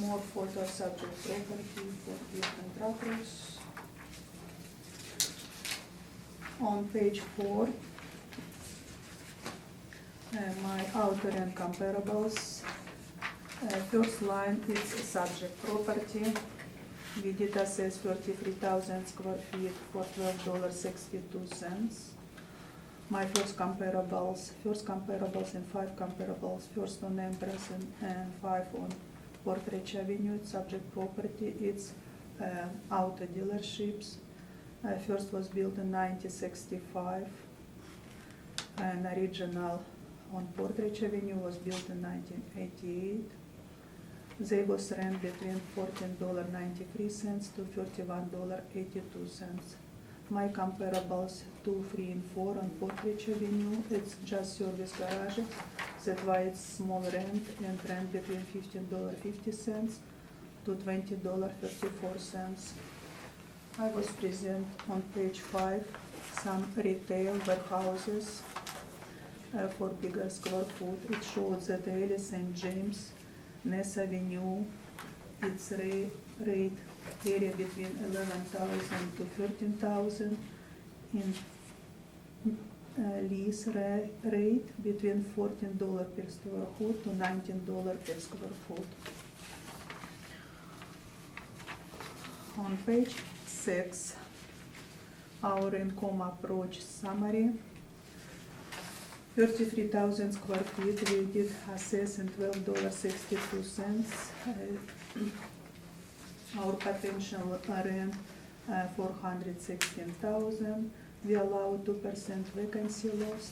C: more photo subject property for different properties. On page 4, my outer and comparables. First line is subject property. We did assess 33,000 square feet for $12.62. My first comparables and 5 comparables, first on Empress and 5 on Portage Avenue, subject property. It's auto dealerships. First was built in 1965, and original on Portage Avenue was built in 1988. They was rent between $14.93 to $31.82. My comparables 2, 3, and 4 on Portridge Avenue, it's just service garages. That's why it's small rent and rent between $15.50 to $20.34. I was present on page 5 some retail warehouses for bigger square foot. It shows that the St. James, Ness Avenue, its rate area between 11,000 to 13,000. In lease rate between $14 per square foot to $19 per square foot. On page 6, our income approach summary. 33,000 square feet, we did assess in $12.62. Our potential rent 416,000. We allow 2% vacancy loss.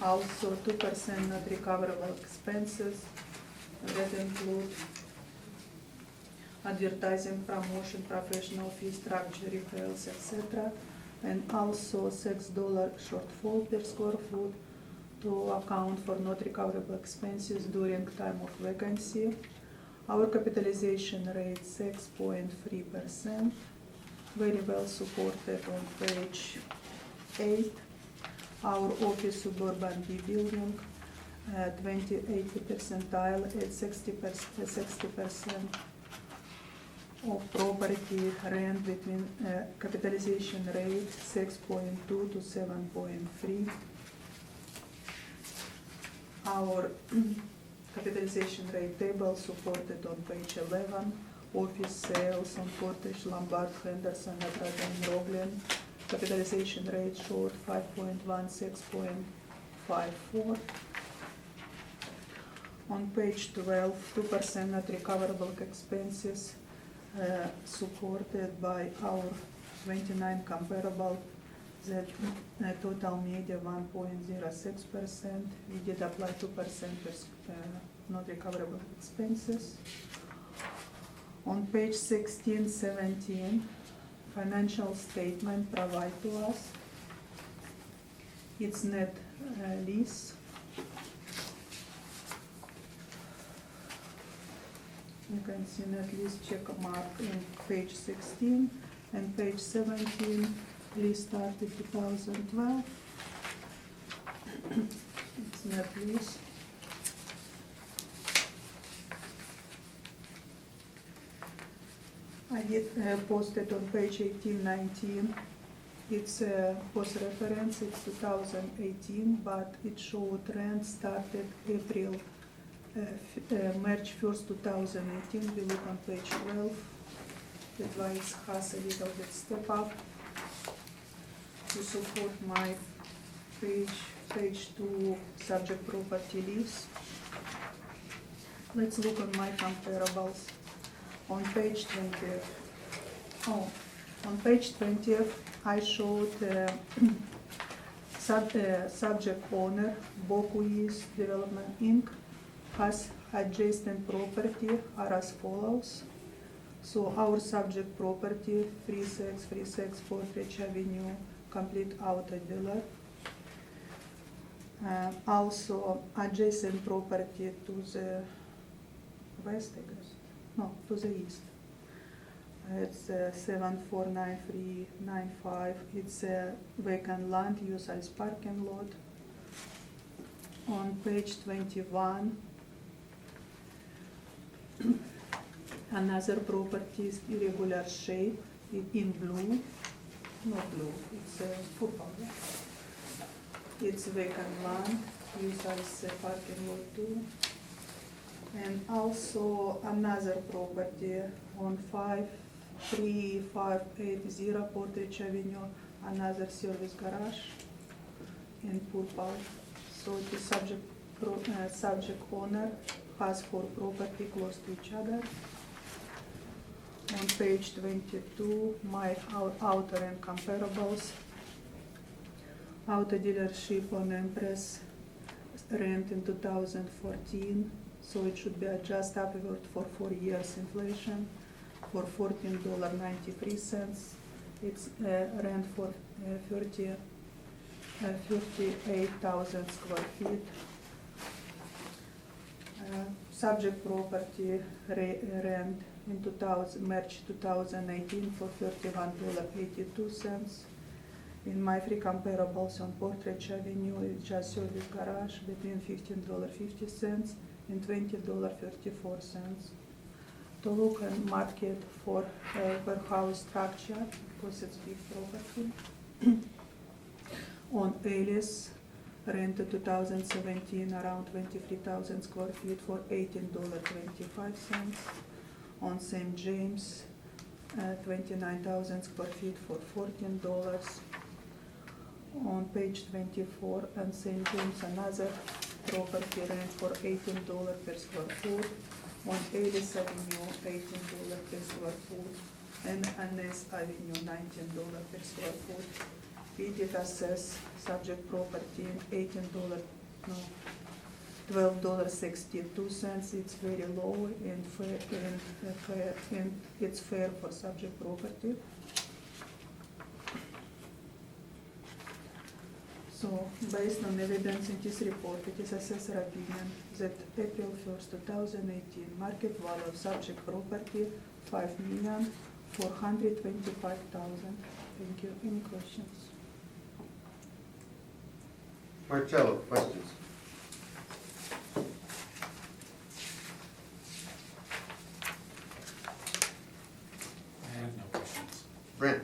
C: Also 2% not recoverable expenses that include advertising, promotion, professional fees, structure, repairs, etc. And also $6 shortfall per square foot to account for not recoverable expenses during time of vacancy. Our capitalization rate 6.3%, very well supported on page 8. Our office suburban B building, 80 percentile at 60% of property rent between capitalization rate 6.2 to 7.3. Our capitalization rate table supported on page 11. Office sales on Portage, Lombard, Henderson, Notre Dame, Roblin. Capitalization rate showed 5.1, 6.54. On page 12, 2% not recoverable expenses supported by our 29 comparable, that total media 1.06%. We did apply 2% not recoverable expenses. On page 16, 17, financial statement provide to us. It's net lease. You can see net lease check mark in page 16 and page 17. Lease started 2012. It's net lease. I did posted on page 18, 19. It's post reference, it's 2018, but it showed rent started March 1st, 2018. We look on page 12. That's why it has a little bit step up. To support my page 2 subject property lease. Let's look on my comparables. On page 20, on page 20, I showed subject owner, Bokuis Development Inc. has adjacent property are as follows. So our subject property, 3636 Portridge Avenue, complete auto dealer. Also adjacent property to the west, I guess. No, to the east. It's 749395. It's a vacant land used as parking lot. On page 21, another property is irregular shape in blue. Not blue, it's purple. It's vacant land used as parking lot too. And also another property on 53580 Portridge Avenue, another service garage in purple. So the subject owner has 4 property close to each other. On page 22, our outer and comparables. Auto dealership on Empress, rent in 2014, so it should be adjusted upward for 4 years inflation for $14.93. It's rent for 58,000 square feet. Subject property rent in March 2018 for $31.82. In my free comparables on Portridge Avenue, it's just service garage between $15.50 and $20.34. To look at market for warehouse structure, because it's big property. On Alice, rented 2017 around 23,000 square feet for $18.25. On St. James, 29,000 square feet for $14. On page 24, on St. James, another property rent for $18 per square foot. On Alice Avenue, $18 per square foot. And Annes Avenue, $19 per square foot. We did assess subject property $12.62. It's very low and fair, and it's fair for subject property. So, based on evidence in this report, it is assessor opinion that April 1st, 2018, market value of subject property, $5,425,000. Thank you. Any questions?
A: Marcello, questions?
D: I have no questions.
A: Brent?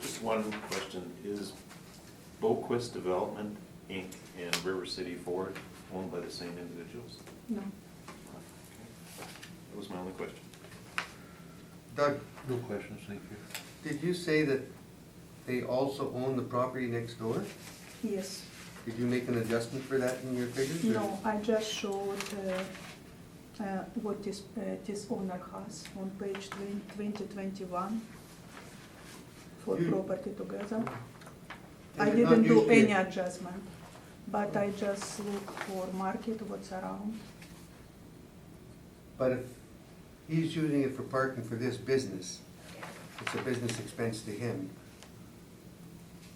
E: Just one question, is Boquist Development, Inc. and River City Ford owned by the same individuals?
C: No.
E: That was my only question.
A: Doug,
F: No questions, thank you.
A: did you say that they also own the property next door?
C: Yes.
A: Did you make an adjustment for that in your figures? or-
C: No, I just showed what this owner has on page 2021 for
A: You-
C: property together.
A: They
C: I
A: did not
C: didn't do
A: use the-
C: any adjustment, but I just look for market, what's around.
A: But if he's using it for parking for this business, it's a business expense to him.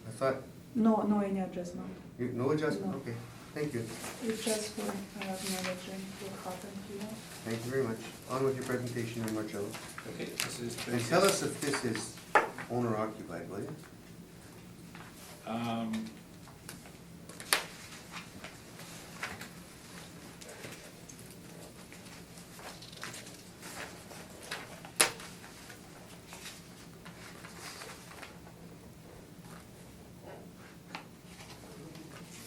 A: I thought,
C: No, any adjustment.
A: no adjustment,
C: No.
A: okay, thank you.
C: It's just for acknowledging what happened here.
A: Thank you very much. On with your presentation, Marcello.
D: Okay, this is
A: And tell us if this is owner occupied, will you?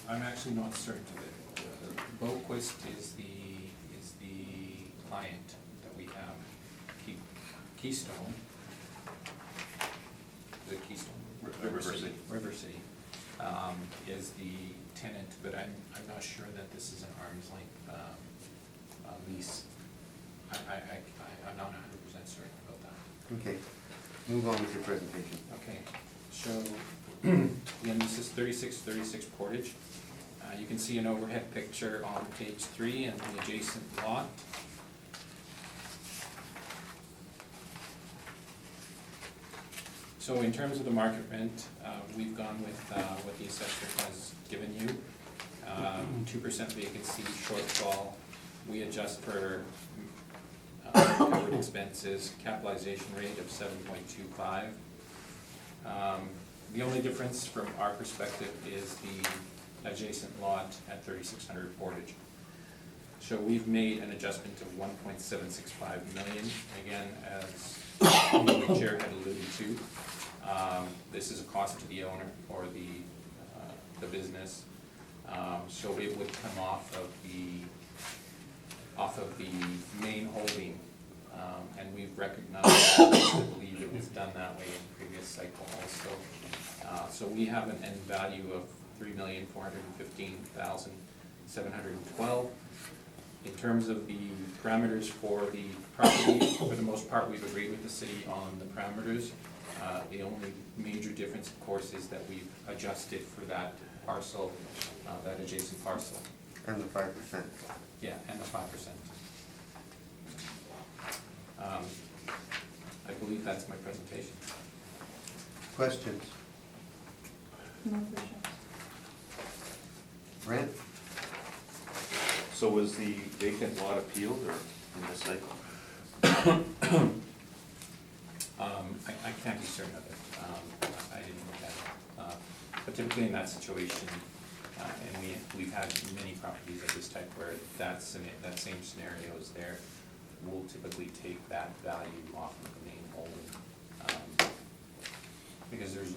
D: I'm actually not certain of it. Boquist is the client that we have. Keystone. Is it Keystone?
E: River City.
D: River City, is the tenant, but I'm not sure that this is an arm's length, lease. I'm not 100% certain about that.
A: Okay, move on with your presentation.
D: Okay, so, again, this is 3636 Portage. You can see an overhead picture on page 3 and the adjacent lot. So in terms of the market rent, we've gone with what the assessor has given you. 2% vacancy shortfall. We adjust for covered expenses, capitalization rate of 7.25. The only difference from our perspective is the adjacent lot at 3600 Portage. So we've made an adjustment of 1.765 million, again, as the chair had alluded to. This is a cost to the owner or the business. So it would come off of the main holding, and we've recognized that. I believe it was done that way in previous cycle also. So we have an end value of $3,415,712. In terms of the parameters for the property, for the most part, we've agreed with the city on the parameters. The only major difference, of course, is that we've adjusted for that parcel, that adjacent parcel.
A: And the 5%.
D: Yeah, and the 5%. I believe that's my presentation.
A: Questions?
C: No questions.
A: Brent?
E: So was the vacant lot appealed or in the cycle?
D: I can't be certain of it. I didn't look at it. But typically in that situation, and we've had many properties of this type where that same scenario is there, we'll typically take that value off of the main holding. Because there's,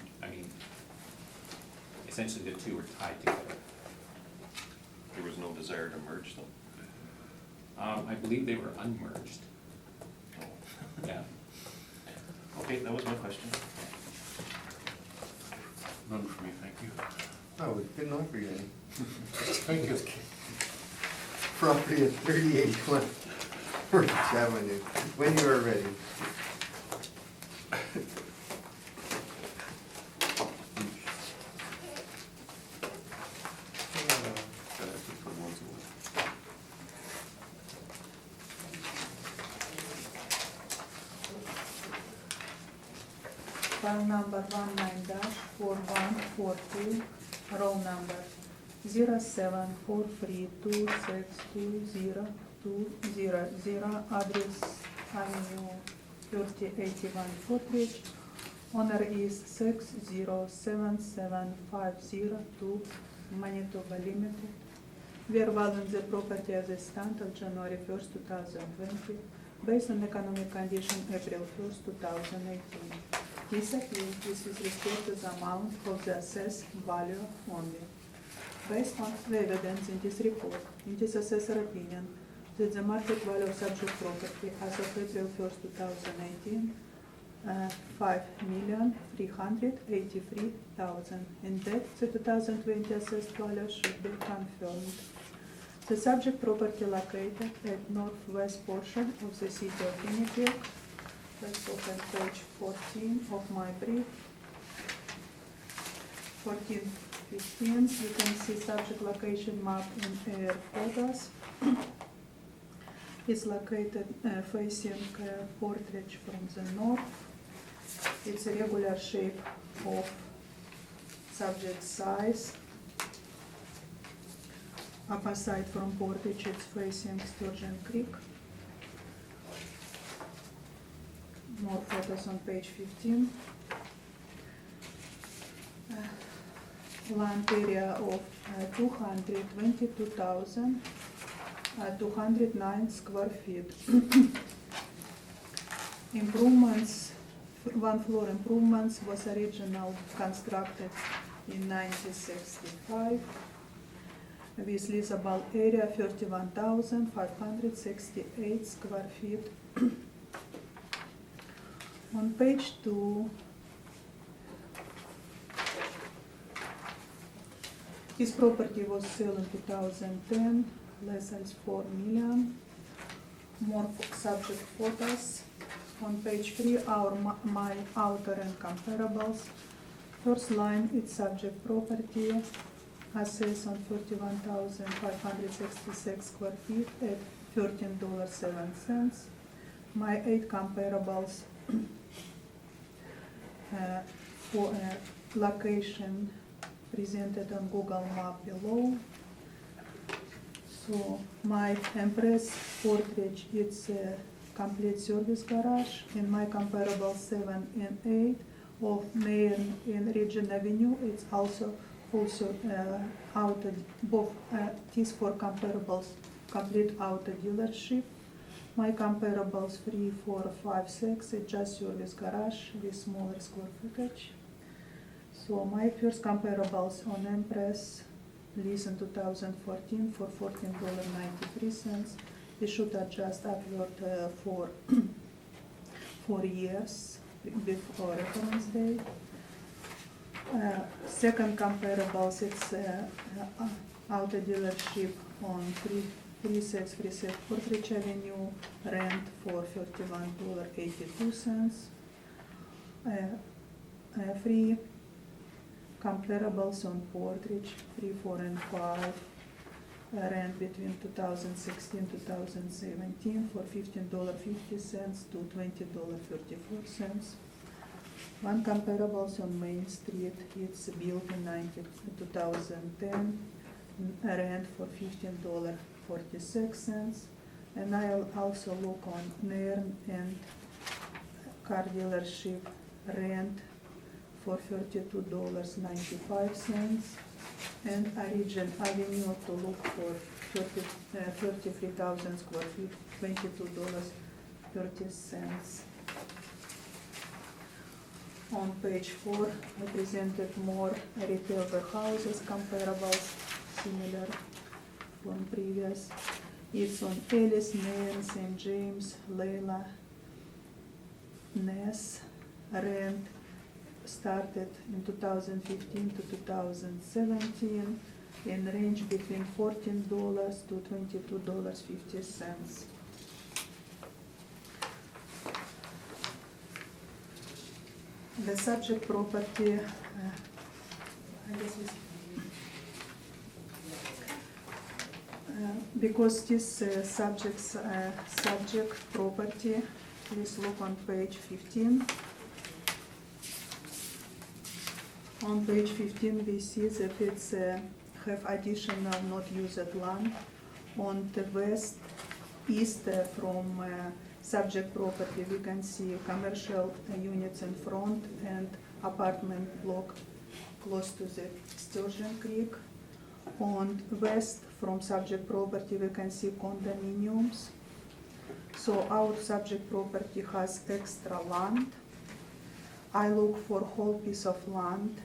D: essentially the two are tied together.
E: There was no desire to merge them?
D: I believe they were unmerged,
E: No.
D: yeah.
E: Okay, that was my question.
F: None for me, thank you.
A: Oh, we didn't offer you any.
F: Thank you.
A: Property at 38 Orange Avenue, when you are ready.
C: File number 19-4142, roll number 0743262020, address Avenue 3081 Footbridge. Owner is 6077502 Manitoba Limited. We are valuing the property as a stand of January 1st, 2020, based on economic condition April 1st, 2018. This appeal is with respect to the amount of the assessed value only. Based on the evidence in this report, it is assessor opinion that the market value of subject property as of April 1st, 2018, $5,383,000, and that the 2020 assessed value should be confirmed. The subject property located at northwest portion of the city of Winnipeg. Let's open page 14 of my brief. 14-15, you can see subject location map in air photos. It's located facing Portridge from the north. It's a regular shape of subject size. Opposite from Portage, it's facing Sturgeon Creek. More photos on page 15. Land area of 222,209 square feet. Improvements, one floor improvements was original constructed in 1965. With leasable area 31,568 square feet. On page 2, this property was sold in 2010, less than 4 million. More subject photos. On page 3, my outer and comparables. First line, it's subject property. Assessed on 31,566 square feet at $13.07. My 8 comparables for a location presented on Google Map below. So my Empress Portridge, it's a complete service garage, and my comparable 7 and 8 of Main and Regent Avenue, it's also auto, both these 4 comparables complete auto dealership. My comparables 3, 4, 5, 6, it's just service garage with smaller square footage. So my first comparables on Empress, lease in 2014 for $14.93. They should adjust upward for 4 years before reference date. Second comparables, it's auto dealership on 3636 Portridge Avenue, rent for $31.82. Free comparables on Portridge, 3, 4, and 5, rent between 2016-2017 for $15.50 to $20.34. One comparables on Main Street, it's built in 2010, rent for $15.46. And I'll also look on Nairn and car dealership rent for $32.95. And Origin Avenue to look for 33,000 square feet, $22.30. On page 4, I presented more retail warehouses comparables, similar from previous. It's on Ellis, Nairn, St. James, Layla, Ness. Rent started in 2015 to 2017 in range between $14 to $22.50. The subject property, because this subject property, please look on page 15. On page 15, we see that it's have additional not used land on the west east from subject property. We can see commercial units in front and apartment block close to the Sturgeon Creek. On west from subject property, we can see condominiums. So our subject property has extra land. I look for whole piece of land,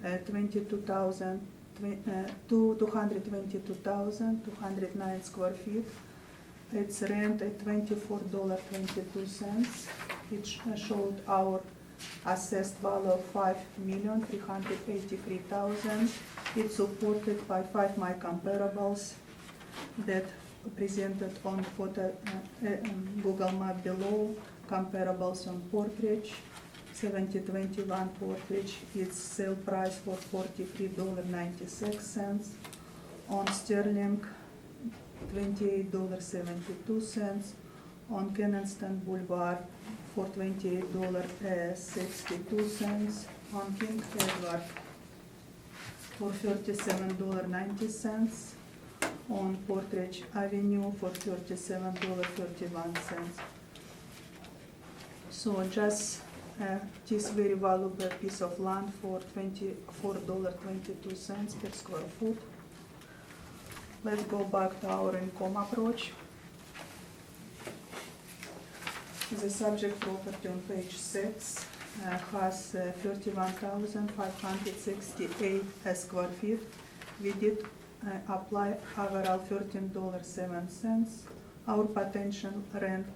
C: 222,209 square feet. It's rent at $24.22. It showed our assessed value of $5,383,000. It's supported by 5 my comparables that presented on photo, Google map below. Comparables on Portridge, 7021 Portridge, its sale price for $43.96. On Sterling, $28.72. On Kennelston Boulevard for $28.62. On King Edward for $37.90. On Portridge Avenue for $37.31. So just this very valuable piece of land for $24.22 per square foot. Let's go back to our income approach. The subject property on page 6 has 31,568 square feet. We did apply overall $13.07. Our potential rent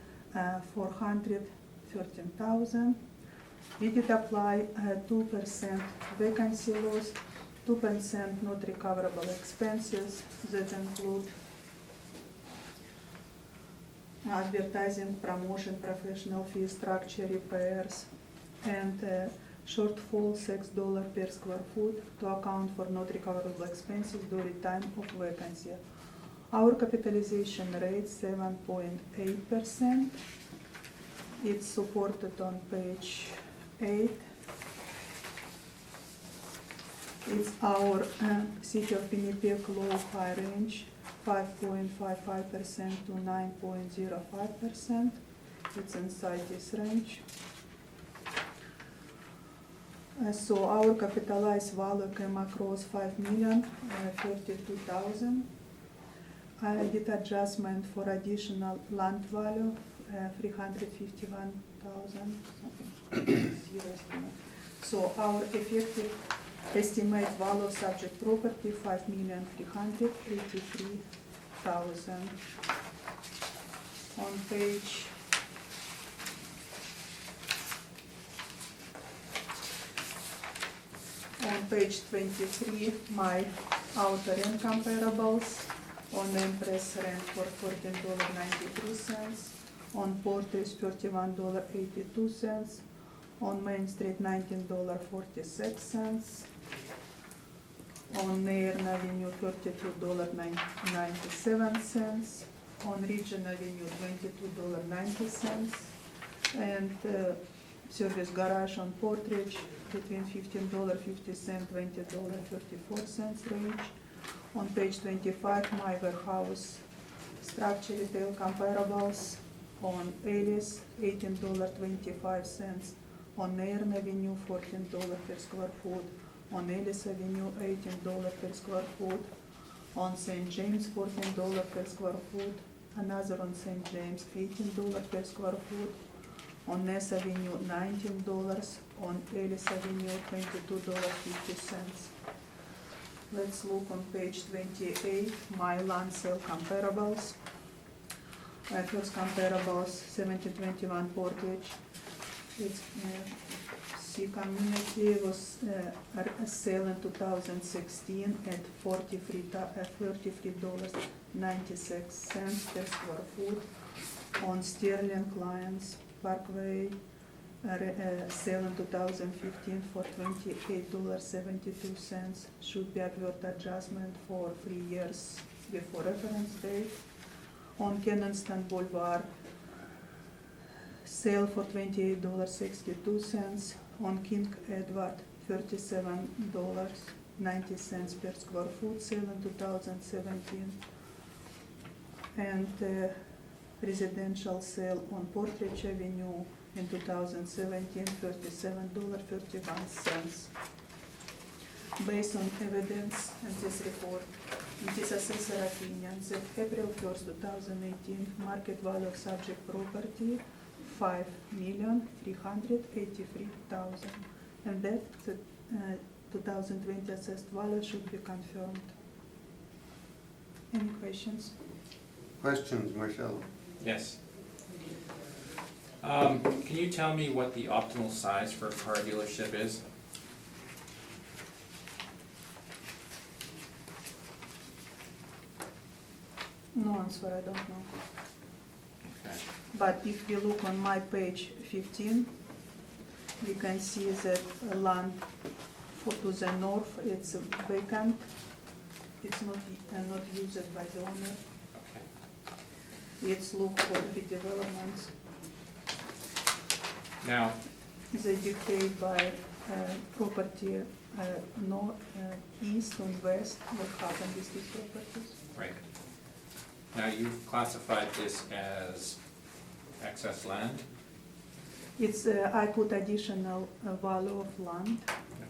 C: 413,000. We did apply 2% vacancy loss, 2% not recoverable expenses that include advertising, promotion, professional fees, structure repairs, and shortfall $6 per square foot to account for not recoverable expenses during time of vacancy. Our capitalization rate 7.8%. It's supported on page 8. It's our City of Winnipeg low-high range, 5.55% to 9.05%. It's inside this range. So our capitalized value came across $5,052,000. I did adjustment for additional land value, $351,000. So our effective estimate value of subject property $5,383,000. On page On page 23, my outer rent comparables. On Empress rent for $14.93. On Portage $31.82. On Main Street $19.46. On Nairn Avenue $32.97. On Region Avenue $22.90. And Service garage on Portridge between $15.50, $20.34 range. On page 25, my warehouse structure retail comparables on Alice, $18.25. On Nairn Avenue, $14 per square foot. On Ellis Avenue, $18 per square foot. On St. James, $14 per square foot. Another on St. James, $18 per square foot. On Ness Avenue, $19. On Ellis Avenue, $22.50. Let's look on page 28, my land sale comparables. First comparables, 1721 Portage. Its C community was a sale in 2016 at $33.96 per square foot. On Sterling Lions Parkway, sale in 2015 for $28.72. Should be advert adjustment for 3 years before reference date. On Kennenston Boulevard, sale for $28.62. On King Edward, $37.90 per square foot, sale in 2017. And residential sale on Portridge Avenue in 2017, $37.31. Based on evidence in this report, it is assessor opinion that April 1st, 2018, market value of subject property, $5,383,000, and that the 2020 assessed value should be confirmed. Any questions?
A: Questions, Marcelo?
D: Yes. Can you tell me what the optimal size for a car dealership is?
C: No answer, I don't know.
D: Okay.
C: But if you look on my page 15, you can see that land to the north, it's vacant. It's not used by the owner.
D: Okay.
C: It's look for redevelopments.
D: Now,
C: They dictate by property north, east and west, what happened with these properties.
D: right. Now, you've classified this as excess land?
C: It's, I put additional value of land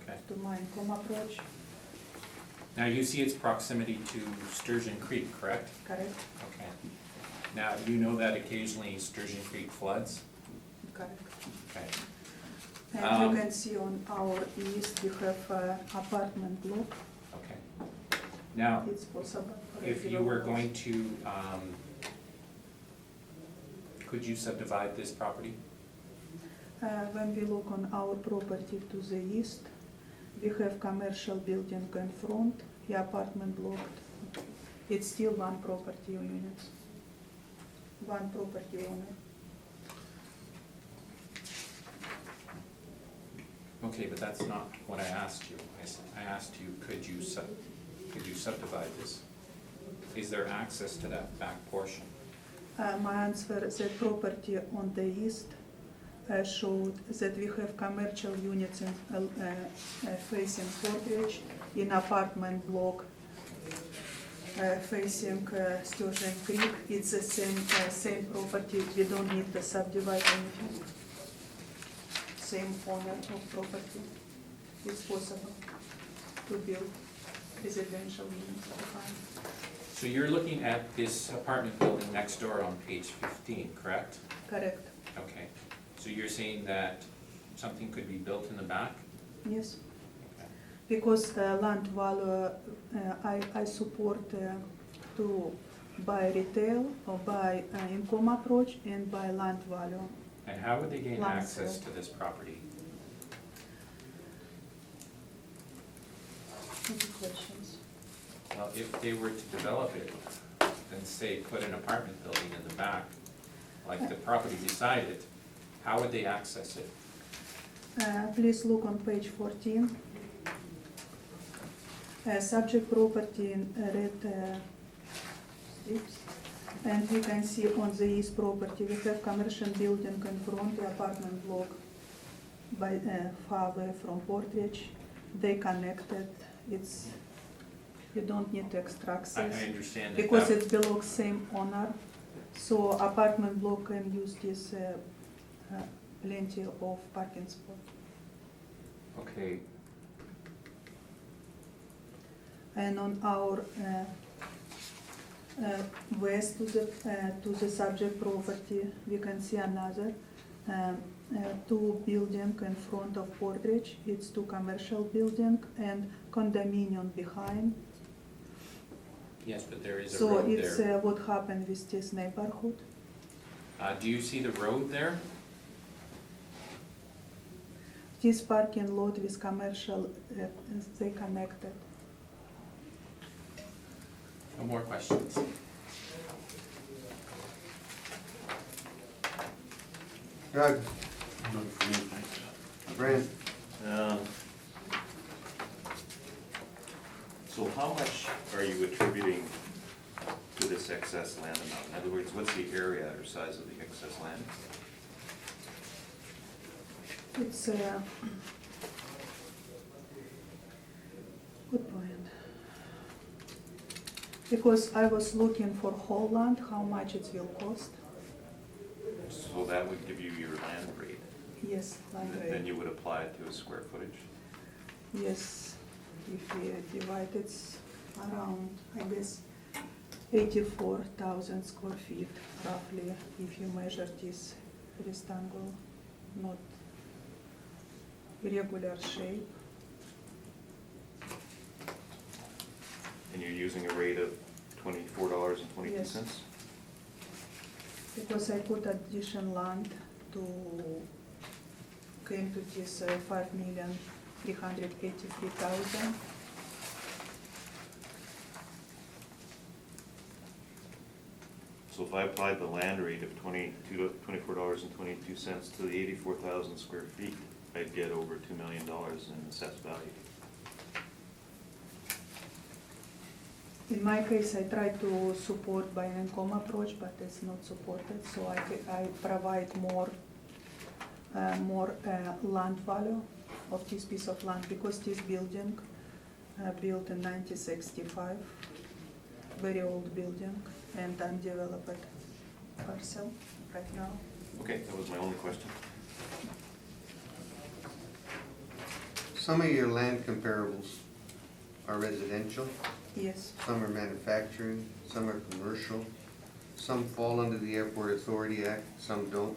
D: Okay.
C: to my income approach,
D: Now, you see its proximity to Sturgeon Creek, correct?
C: correct?
D: Okay. Now, you know that occasionally Sturgeon Creek floods?
C: Correct.
D: Okay.
C: And you can see on our east, we have apartment block,
D: Okay. Now,
C: it's possible. for
D: if you were
C: redevelopment.
D: going to, could you subdivide this property?
C: When we look on our property to the east, we have commercial building in front, the apartment block. It's still one property unit, one property owner.
D: Okay, but that's not what I asked you. I asked you, could you subdivide this? Is there access to that back portion?
C: My answer, that property on the east showed that we have commercial units in, facing Portridge, in apartment block facing Sturgeon Creek. It's the same property, we don't need to subdivide anything. Same owner of property. It's possible to build residential units behind.
D: So you're looking at this apartment building next door on page 15, correct?
C: Correct,
D: Okay. So you're saying that something could be built in the back?
C: yes.
D: Okay.
C: Because land value, I support to buy retail or buy income approach and buy land value.
D: And how would they gain
C: Land
D: access
C: sale.
D: to this property?
C: Any questions?
D: Well, if they were to develop it, and say, put an apartment building in the back, like the property beside it, how would they access it?
C: Please look on page 14. Subject property in red strips. And we can see on the east property, we have commercial building in front, the apartment block. by far away from Portage. They connected. It's you don't need to extract
D: I
C: this
D: understand that.
C: because it belongs same owner. So apartment block can use this plenty of parking spot.
D: Okay,
C: And on our west to the subject property, we can see another two building in front of Portage. It's two commercial building and condominium behind.
D: yes, but there is a
C: So
D: road
C: it's
D: there.
C: what happened with this neighborhood.
D: Do you see the road there?
C: This parking lot with commercial, they connected.
D: No more questions?
A: Doug,
F: None for me, thanks.
A: Brent,
E: So how much are you attributing to this excess land amount? In other words, what's the area or size of the excess land?
C: It's good point. Because I was looking for whole land, how much it will cost.
E: So that would give you your land rate.
C: Yes, land
E: And then
C: rate.
E: you would apply it to a square footage.
C: Yes, if we divide it's around, I guess, 84,000 square feet roughly, if you measure this rectangle, not irregular shape.
E: And you're using a rate of $24.22?
C: Because I put addition land to, came to this 5,383,000.
E: So if I applied the land rate of $24.22 to the 84,000 square feet, I'd get over $2 million in assessed value.
C: In my case, I try to support by an income approach, but it's not supported, so I provide more land value of this piece of land, because this building built in 1965, very old building, and undeveloped parcel right now.
E: Okay, that was my only question.
A: some of your land comparables are residential,
C: Yes,
A: some are manufacturing, some are commercial, some fall under the Airport Authority Act, some don't.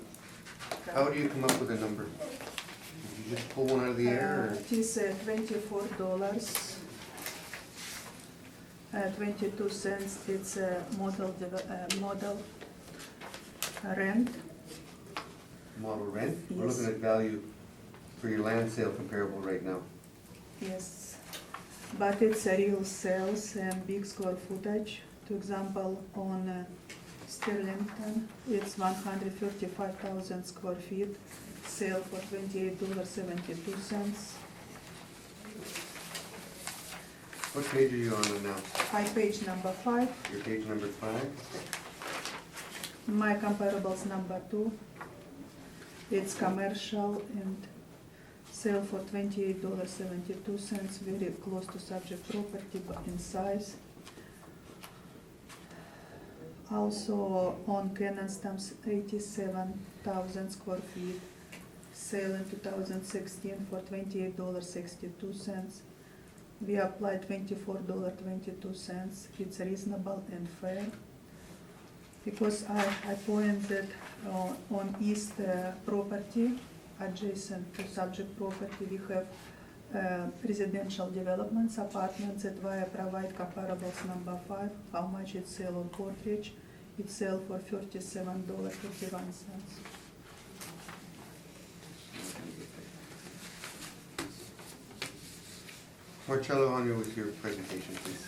A: How do you come up with a number? Did you just pull one out of the air, or?
C: It is $24, 22 cents, it's a model rent.
A: Model rent? We're
C: Yes.
A: looking at value for your land sale comparable right now.
C: Yes, but it's a real sales and big square footage. To example, on Sterlington, it's 135,000 square feet, sale for $28.72.
A: What page are you on now?
C: Page number 5,
A: Your page number 5?
C: my comparables number 2. It's commercial and sale for $28.72, very close to subject property but in size. Also on Cannon Stamps, 87,000 square feet, sale in 2016 for $28.62. We applied $24.22, it's reasonable and fair. Because I pointed on east property, adjacent to subject property, we have residential developments, apartments, that why I provide comparables number 5, how much it sell on Portage. It sell for $37.51.
A: Marcello, on you with your presentation, please.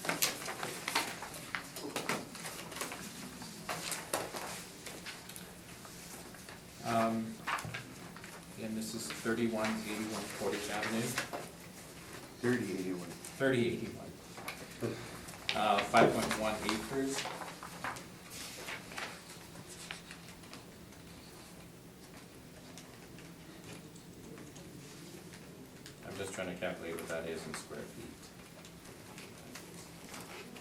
D: And this is 3181 Portage Avenue,
A: 3081.
D: 3081. 5.1 acres. trying to calculate what that is in square feet.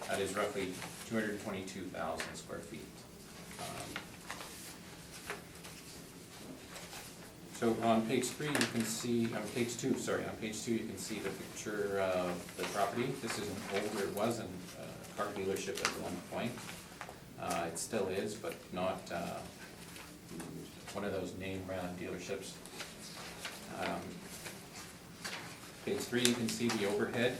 D: That is roughly 222,000 square feet. So on page 3, you can see, on page 2, you can see the picture of the property. This is an older, it was a car dealership at one point. It still is, but not one of those name brand dealerships. Page 3, you can see the overhead.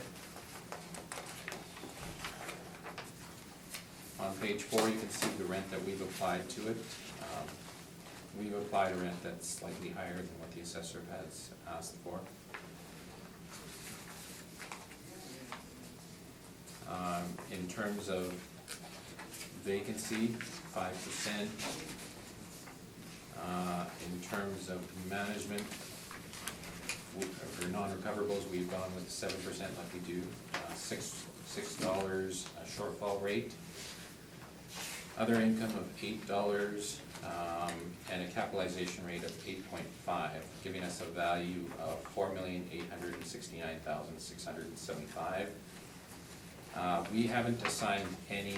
D: On page 4, you can see the rent that we've applied to it. We've applied a rent that's slightly higher than what the assessor has asked for. In terms of vacancy, 5%. In terms of management, for non-recoverables, we've gone with 7% like we do, $6 shortfall rate. Other income of $8, and a capitalization rate of 8.5, giving us a value of $4,869,675. We haven't assigned any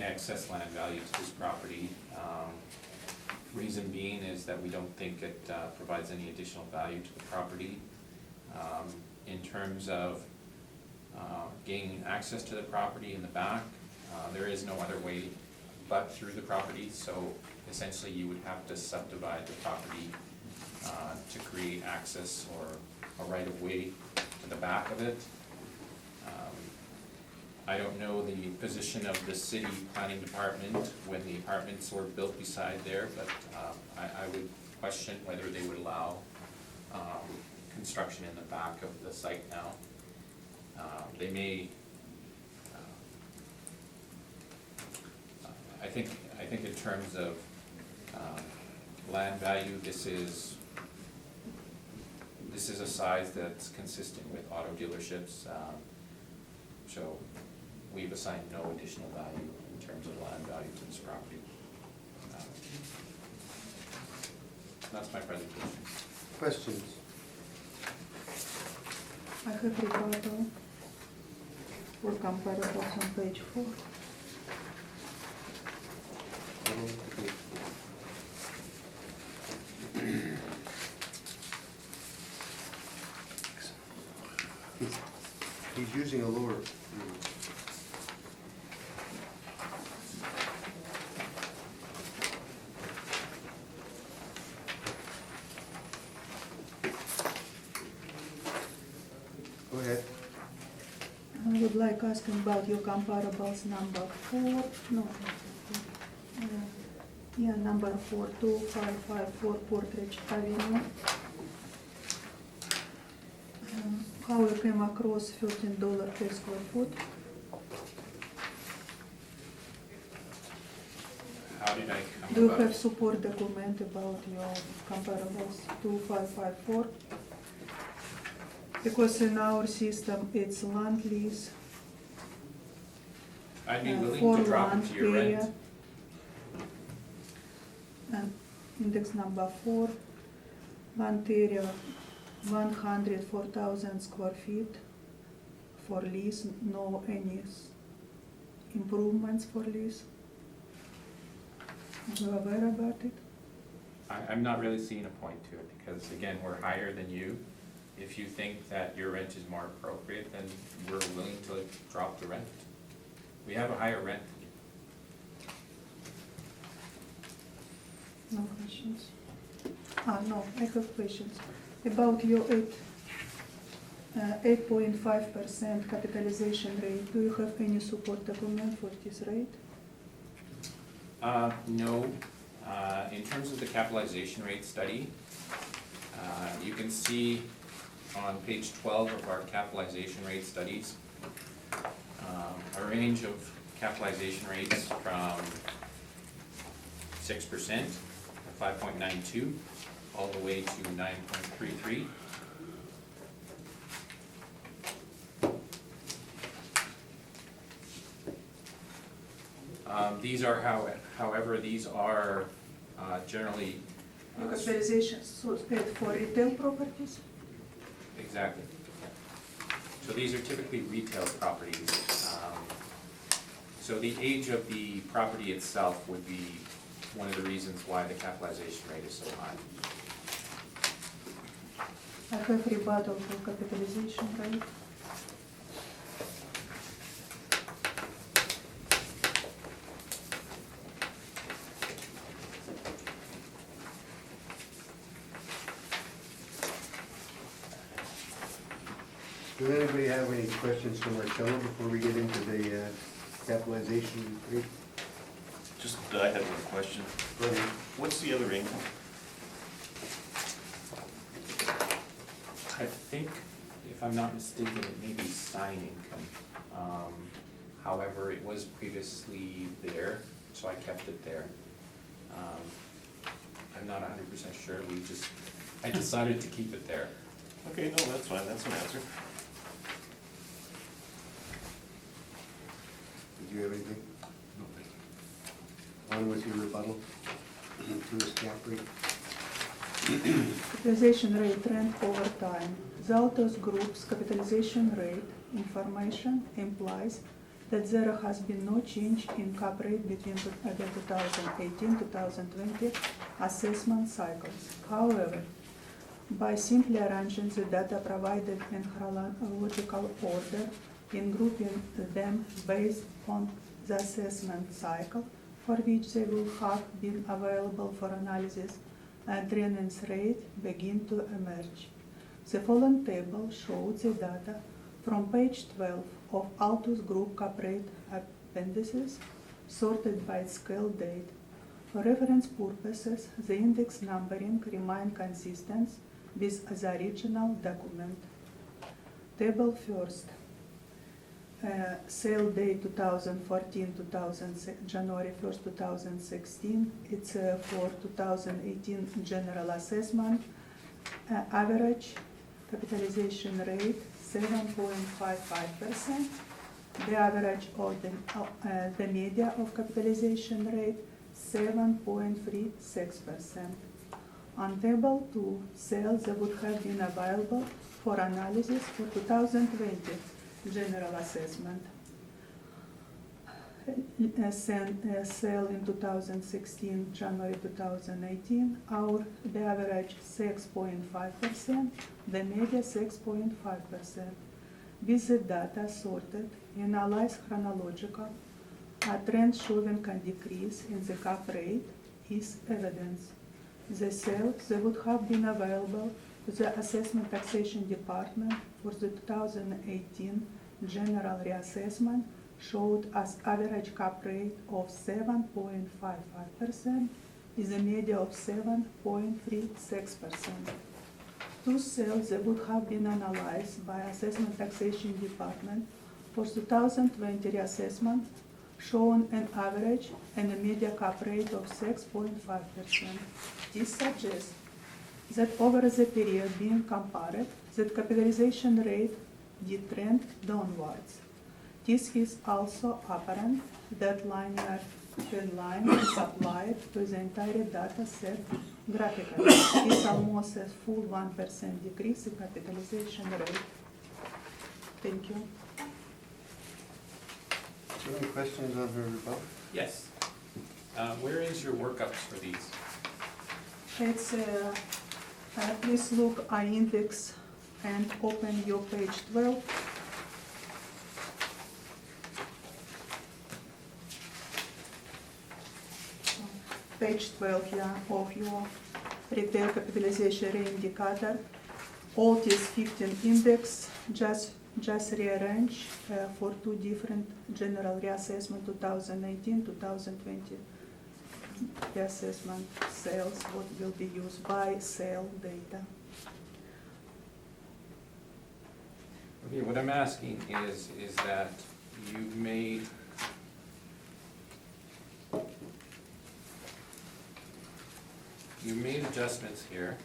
D: excess land value to this property. Reason being is that we don't think it provides any additional value to the property. In terms of gaining access to the property in the back, there is no other way but through the property, so essentially you would have to subdivide the property to create access or a right-of-way to the back of it. I don't know the position of the city planning department when the apartments were built beside there, but I would question whether they would allow construction in the back of the site now. They may, I think in terms of land value, this is a size that's consistent with auto dealerships. So we've assigned no additional value in terms of land value to this property. That's my presentation.
A: Questions?
C: I have rebuttal for comparables on page 4.
A: He's using a lower. Go ahead.
C: I would like asking about your comparables number 4, number 4, 2554 Portridge Avenue. How you came across $13 per square foot?
D: How did I come
C: Do you
D: about?
C: have support document about your comparables 2554? Because in our system, it's land lease.
D: I'd be willing
C: for
D: to drop
C: land
D: it to your
C: area.
D: rent.
C: Index number 4, land area 104,000 square feet for lease, no any improvements for lease. Are you aware about it?
D: I'm not really seeing a point to it, because again, we're higher than you. If you think that your rent is more appropriate, then we're willing to drop the rent. We have a higher rent.
C: No questions? No, I have questions. About your 8.5% capitalization rate, do you have any support document for this rate?
D: No. In terms of the capitalization rate study, you can see on page 12 of our capitalization rate studies, a range of capitalization rates from 6%, 5.92, all the way to 9.33. These are, however, these are generally
C: Capitalization, so it's for retail properties?
D: Exactly. So these are typically retail properties. So the age of the property itself would be one of the reasons why the capitalization rate is so high.
C: I have rebuttal for capitalization rate.
A: Does anybody have any questions for Marcelo before we get into the capitalization rate?
E: Just, I had one question.
A: Go ahead.
E: What's the other income?
D: I think, if I'm not mistaken, it may be sign income. However, it was previously there, so I kept it there. I'm not 100% sure, I decided to keep it there.
E: Okay, no, that's fine, that's an answer.
A: Did you have anything? On with your rebuttal to this cap rate.
C: Capitalization rate trend over time. Zaltos Group's capitalization rate information implies that there has been no change in cap rate between the 2018-2020 assessment cycles. However, by simply arranging the data provided in chronological order in grouping them based on the assessment cycle for which they will have been available for analysis, trends rate begin to emerge. The following table shows the data from page 12 of Altus Group cap rate appendices sorted by scale date. For reference purposes, the index numbering remain consistent with the original document. Table first. Sale date 2014, January 1st, 2016. It's for 2018 general assessment. Average capitalization rate 7.55%. The average of the media of capitalization rate 7.36%. On table 2, sales that would have been available for analysis for 2020 general assessment. Sale in 2016, January 2018, the average 6.5%, the media 6.5%. With the data sorted, analyzed chronological, a trend showing a decrease in the cap rate is evidence. The sales that would have been available to the Assessment Taxation Department for the 2018 general reassessment showed as average cap rate of 7.55% is a media of 7.36%. Two sales that would have been analyzed by Assessment Taxation Department for 2020 reassessment shown an average and a media cap rate of 6.5%. This suggests that over the period being compared, the capitalization rate did trend downwards. This is also apparent that linear trend line is applied to the entire data set graphically. It's almost a full 1% decrease in capitalization rate. Thank you.
A: Do you have any questions on her rebuttal?
D: Yes. Where is your workups for these?
C: It's please look at index and open your page 12. Page 12, yeah, of your retail capitalization rate indicator. Alt is 15 index, just rearrange for two different general reassessment 2019, 2020 reassessment sales, what will be used by sale data.
D: Okay, what I'm asking is that you've made adjustments here.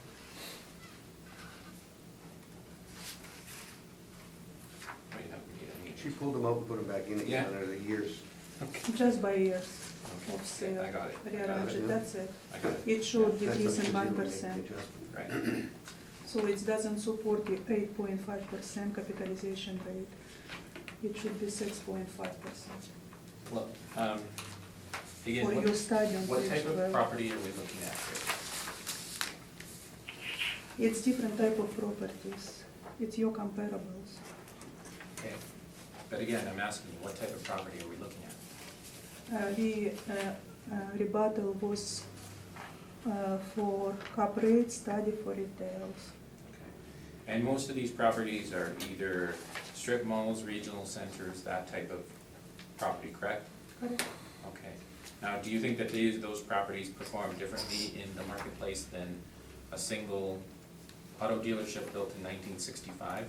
D: Oh, you haven't made any.
A: She pulled them out and put them back in again
D: Yeah.
A: under the years.
C: just by years of
D: Okay,
C: sale.
D: I got it.
C: Rearrange it, that's it.
D: I got it,
C: It should
A: That's
C: decrease
A: what
C: in
A: you do when
C: 1%.
A: you make the adjustment.
D: right.
C: So it doesn't support the 8.5% capitalization rate. It should be 6.5%.
D: Well, again,
C: For your study on
D: what
C: page
D: type of
C: 12.
D: property are we looking at here?
C: It's different type of properties. It's your comparables.
D: Okay, but again, I'm asking you, what type of property are we looking at?
C: The rebuttal was for cap rate study for retails.
D: Okay. And most of these properties are either strip malls, regional centers, that type of property, correct?
C: Correct.
D: Okay. Now, do you think that those properties perform differently in the marketplace than a single auto dealership built in 1965?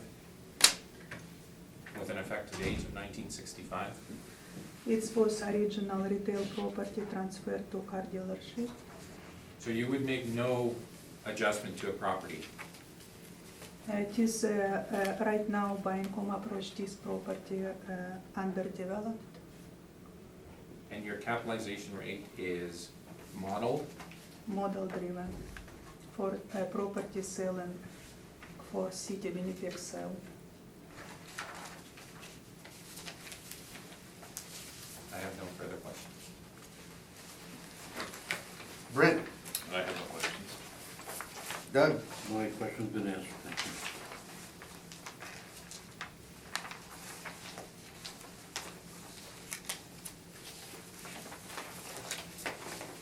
D: With an effective age of 1965?
C: It was original retail property transferred to car dealership.
D: So you would make no adjustment to a property?
C: It is right now by income approach this property underdeveloped.
D: And your capitalization rate is model?
C: Model driven for property sale and for city Winnipeg sale.
D: I have no further questions.
A: Brent,
E: I have no questions.
A: Doug,
F: My question's been answered, thank you.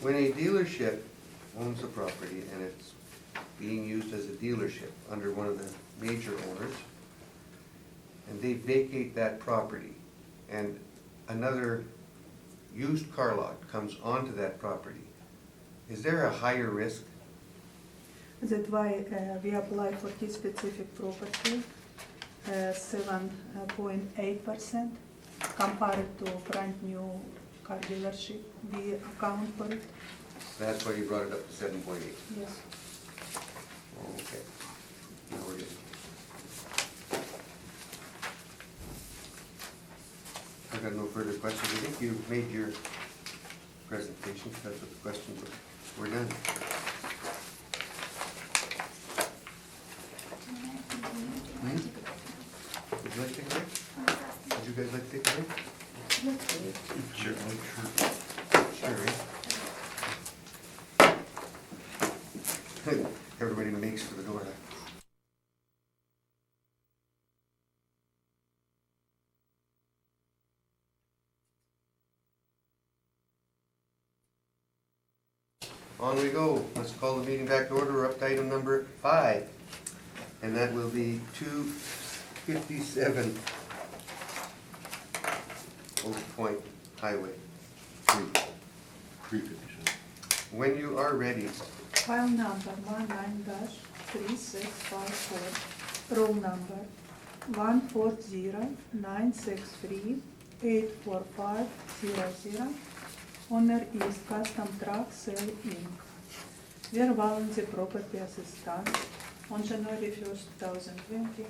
A: when a dealership owns a property and it's being used as a dealership under one of the major owners, and they vacate that property, and another used car lot comes onto that property, is there a higher risk?
C: That's why we apply for this specific property 7.8% compared to brand new car dealership. We account for it.
A: That's why you brought it up to 7.8.
C: Yes.
A: Okay. Now we're good. I've got no further questions. I think you've made your presentation, that's what the questions were done. Would you like to take a break? Would you guys like to take a break?
C: Let's wait.
E: Sure.
A: Sure. Everybody makes for the door. On we go. Let's call the meeting back to order. We're up to item number 5. And that will be 257 Oak Point Highway 3.
F: 357.
A: When you are ready.
C: File number 19-3654, roll number 140-963-84500. Owner is Custom Truck Sale Inc. We are valuing the property as it stands on January 1st, 2020,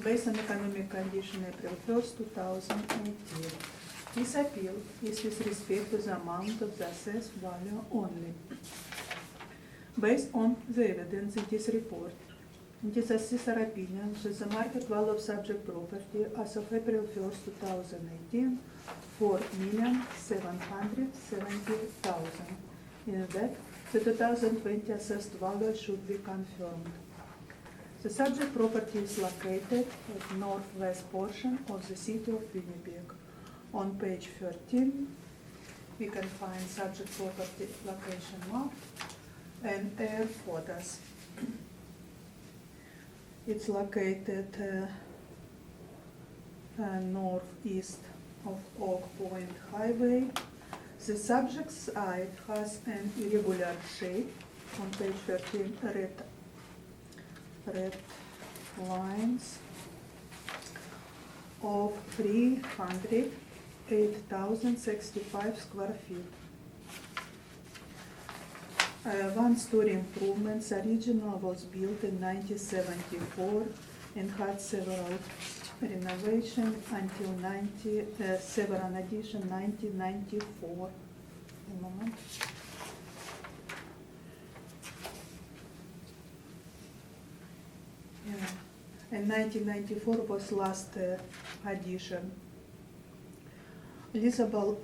C: based on economic condition April 1st, 2018. This appeal is with respect to the amount of the assessed value only. Based on the evidence in this report, it is assessor opinion that the market value of subject property as of April 1st, 2018, $4,770,000. In that, the 2020 assessed value should be confirmed. The subject property is located at northwest portion of the city of Winnipeg. On page 13, we can find subject property location map and air photos. It's located northeast of Oak Point Highway. The subject site has an irregular shape. On page 13, red lines of 308,065 square feet. One-story improvements. Original was built in 1974 and had several renovation until 7 addition 1994. A moment. Yeah. And 1994 was last addition. Leasable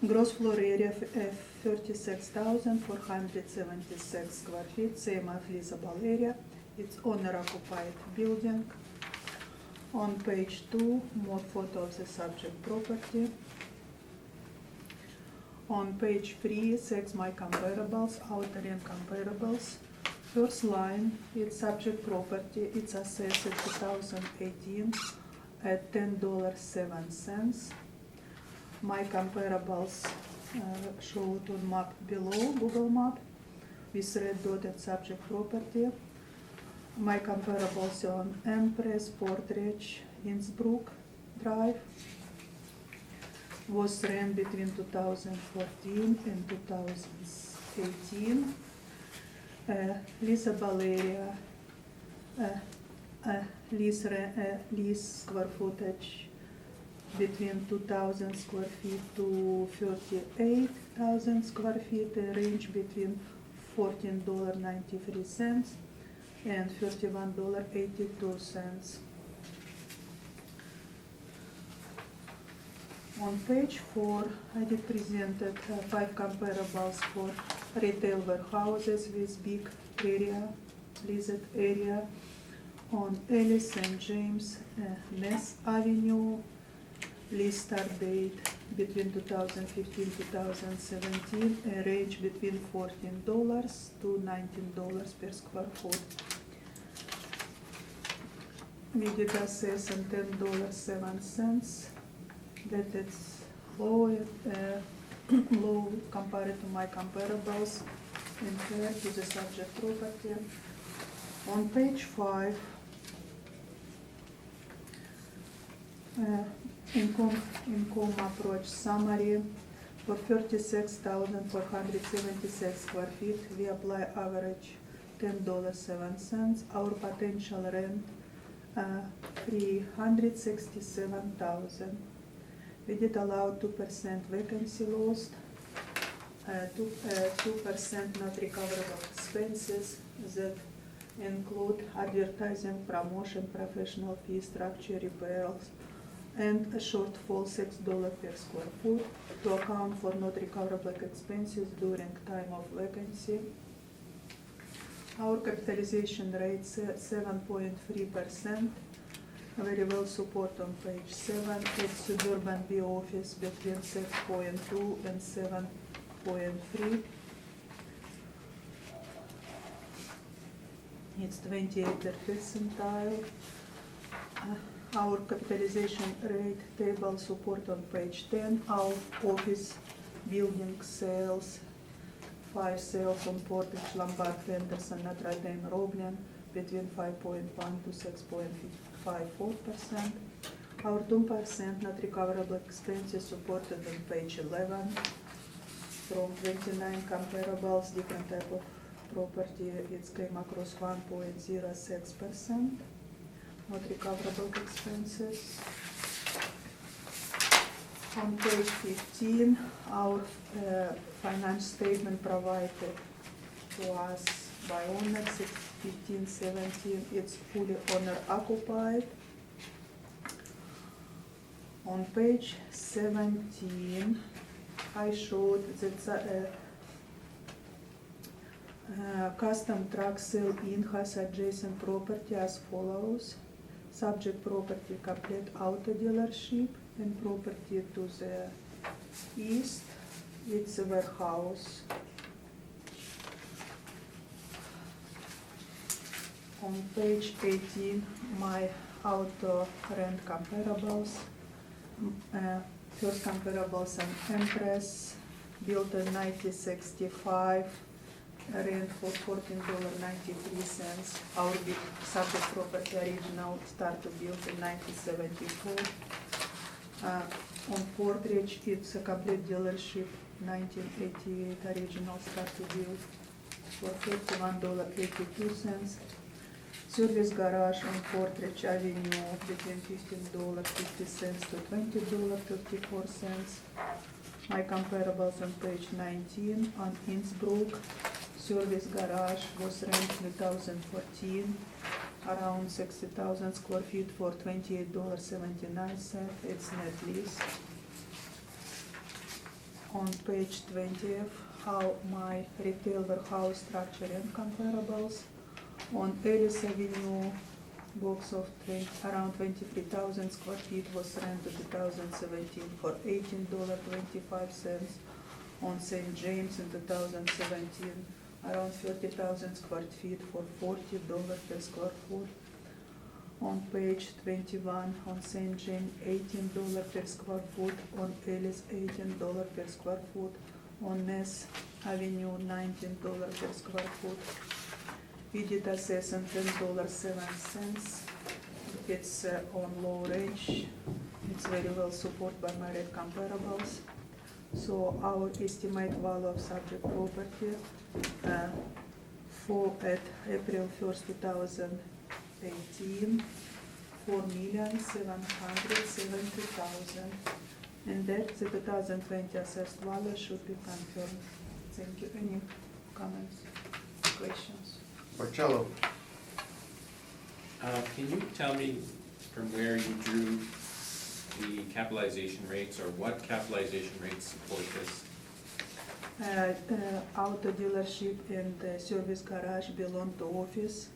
C: gross floor area 36,476 square feet, same as leasable area. It's owner occupied building. On page 2, more photo of the subject property. On page 3, 6 my comparables, outer and comparables. First line, it's subject property, it's assessed 2018 at $10.07. My comparables showed on map below, Google map, with red dotted subject property. My comparables on Empress, Portridge, Innsbruck Drive was ran between 2014 and 2018. Leasable area, lease square footage between 2,000 square feet to 38,000 square feet, range between $14.93 and $31.82. On page 4, I did presented 5 comparables for retail warehouses with big area, leased area on Ellis St. James, Ness Avenue. Lease start date between 2015-2017, a range between $14 to $19 per square foot. We did assess on $10.07. That it's low, low compared to my comparables and fair to the subject property. On page 5, income approach summary. For 36,476 square feet, we apply average $10.07. Our potential rent, 367,000. We did allow 2% vacancy loss, 2% not recoverable expenses that include advertising, promotion, professional fee, structure repairs, and a shortfall $6 per square foot to account for not recoverable expenses during time of vacancy. Our capitalization rate 7.3%. Very well support on page 7. It's suburban B office between 6.2 and 7.3. It's 28th percentile. Our capitalization rate table support on page 10. Our office building sales, 5 sales on Portage, Lombard, Henderson, Notre Dame, Roblin, between 5.1 to 6.54%. Our 2% not recoverable expenses supported on page 11. From 29 comparables, different type of property, it came across 1.06%. Not recoverable expenses. On page 15, our finance statement provided to us by owner 15-17, it's fully owner occupied. On page 17, I showed that custom truck sale in has adjacent property as follows. Subject property complete auto dealership, and property to the east, it's a warehouse. On page 18, my auto rent comparables. First comparables on Empress, built in 1965, rent for $14.93. Our subject property original start to build in 1974. On Portridge, it's a complete dealership, 1988 original start to build for $51.82. Service garage on Portridge Avenue between $15.50 to $20.34. My comparables on page 19 on Innsbruck. Service garage was rented 2014, around 60,000 square feet for $28.79. It's net lease. On page 20, how my retail warehouse structure and comparables. On Ellis Avenue, box of around 23,000 square feet was rented 2017 for $18.25. On St. James in 2017, around 30,000 square feet for $40 per square foot. On page 21, on St. James, $18 per square foot. On Ellis, $18 per square foot. On Ness Avenue, $19 per square foot. We did assess on $10.07. It's on low range. It's very well supported by my rate comparables. So our estimate value of subject property for at April 1st, 2018, $4,770,000. And that the 2020 assessed value should be confirmed. Thank you. Any comments, questions?
A: Marcello?
D: Can you tell me from where you drew the capitalization rates, or what capitalization rates support this?
C: Auto dealership and service garage belong to office.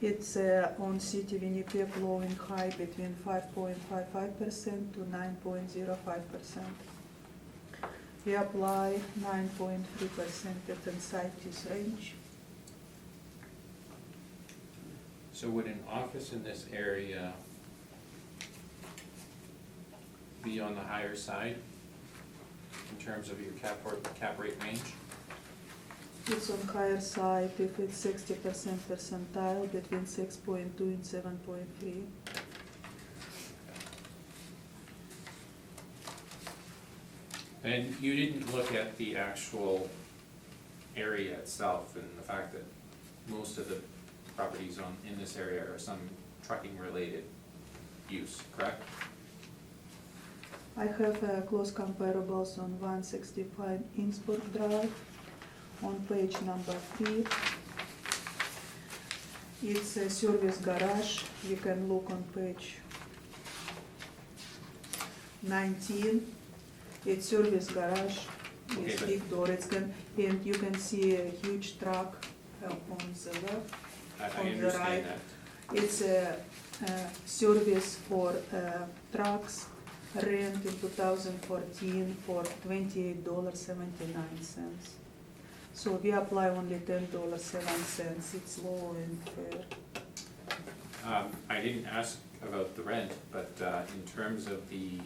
C: It's on city Winnipeg low and high between 5.55% to 9.05%. We apply 9.3% at inside this range.
D: So would an office in this area be on the higher side in terms of your cap rate range?
C: It's on higher side if it's 60% percentile between 6.2 and 7.3.
D: And you didn't look at the actual area itself and the fact that most of the properties in this area are some trucking related use, correct?
C: I have close comparables on 165 Innsbruck Drive on page number 3. It's a service garage. You can look on page 19. It's service garage.
D: Okay,
C: It's
D: but-
C: big door. And you can see a huge truck on the left.
D: I
C: On the
D: understand
C: right.
D: that.
C: It's a service for trucks, rent in 2014 for $28.79. So we apply only $10.07. It's low and fair.
D: I didn't ask about the rent, but in terms of the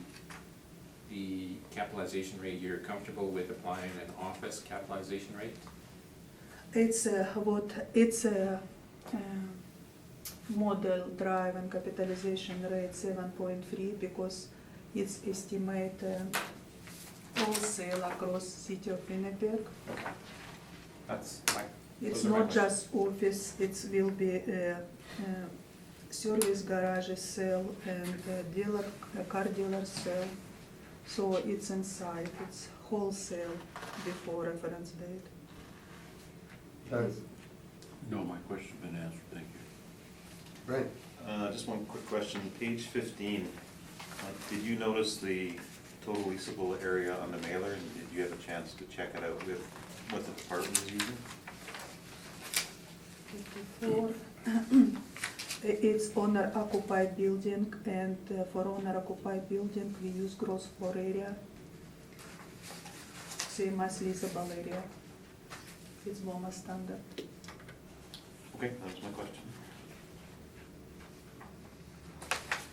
D: capitalization rate, you're comfortable with applying an office capitalization rate?
C: It's a model drive and capitalization rate 7.3 because it's estimate wholesale across city of Winnipeg.
D: Okay. That's my,
C: It's
D: those are my
C: not
D: questions.
C: just office, it will be service garages sell and car dealers sell. So it's inside, it's wholesale before reference date.
A: Doug?
F: No, my question's been answered, thank you.
A: Right.
E: Just one quick question, page 15, did you notice the total leasable area on the mailer, and did you have a chance to check it out with what the department is using?
C: 54. It's owner occupied building, and for owner occupied building, we use gross floor area, same as leasable area. It's BOMA standard.
E: Okay, that was my question.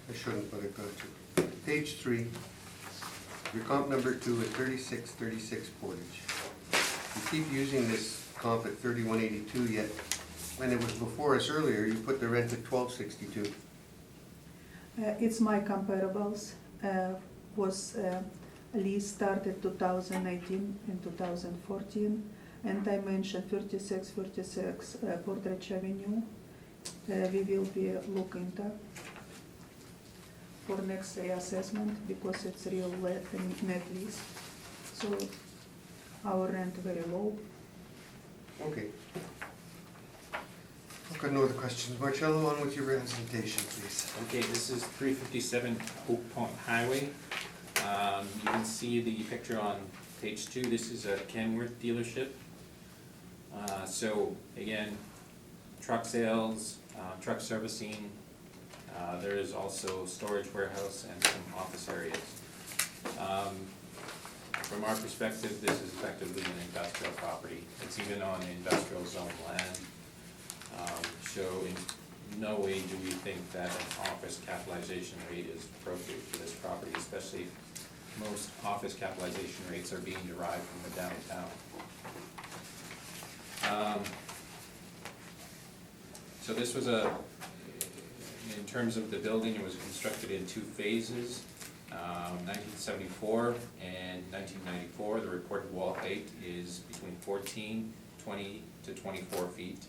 A: I shouldn't, but I got to. Page 3, your comp number 2 at 3636 Portage. You keep using this comp at 3182, yet when it was before us earlier, you put the rent at 1262.
C: It's my comparables. Was lease started 2019 and 2014, and I mentioned 3646 Portridge Avenue. We will be looking for next reassessment because it's real net lease. So our rent very low.
A: Okay. I've got no other questions. Marcello, on with your presentation, please.
D: Okay, this is 357 Oak Point Highway. You can see the picture on page 2. This is a Kenworth dealership. So again, truck sales, truck servicing. There is also storage warehouse and some office areas. From our perspective, this is effectively an industrial property. It's even on industrial zone land. So in no way do we think that an office capitalization rate is appropriate for this property, especially if most office capitalization rates are being derived from the downtown. So this was in terms of the building, it was constructed in 2 phases. 1974 and 1994, the reported wall height is between 14, 20 to 24 feet.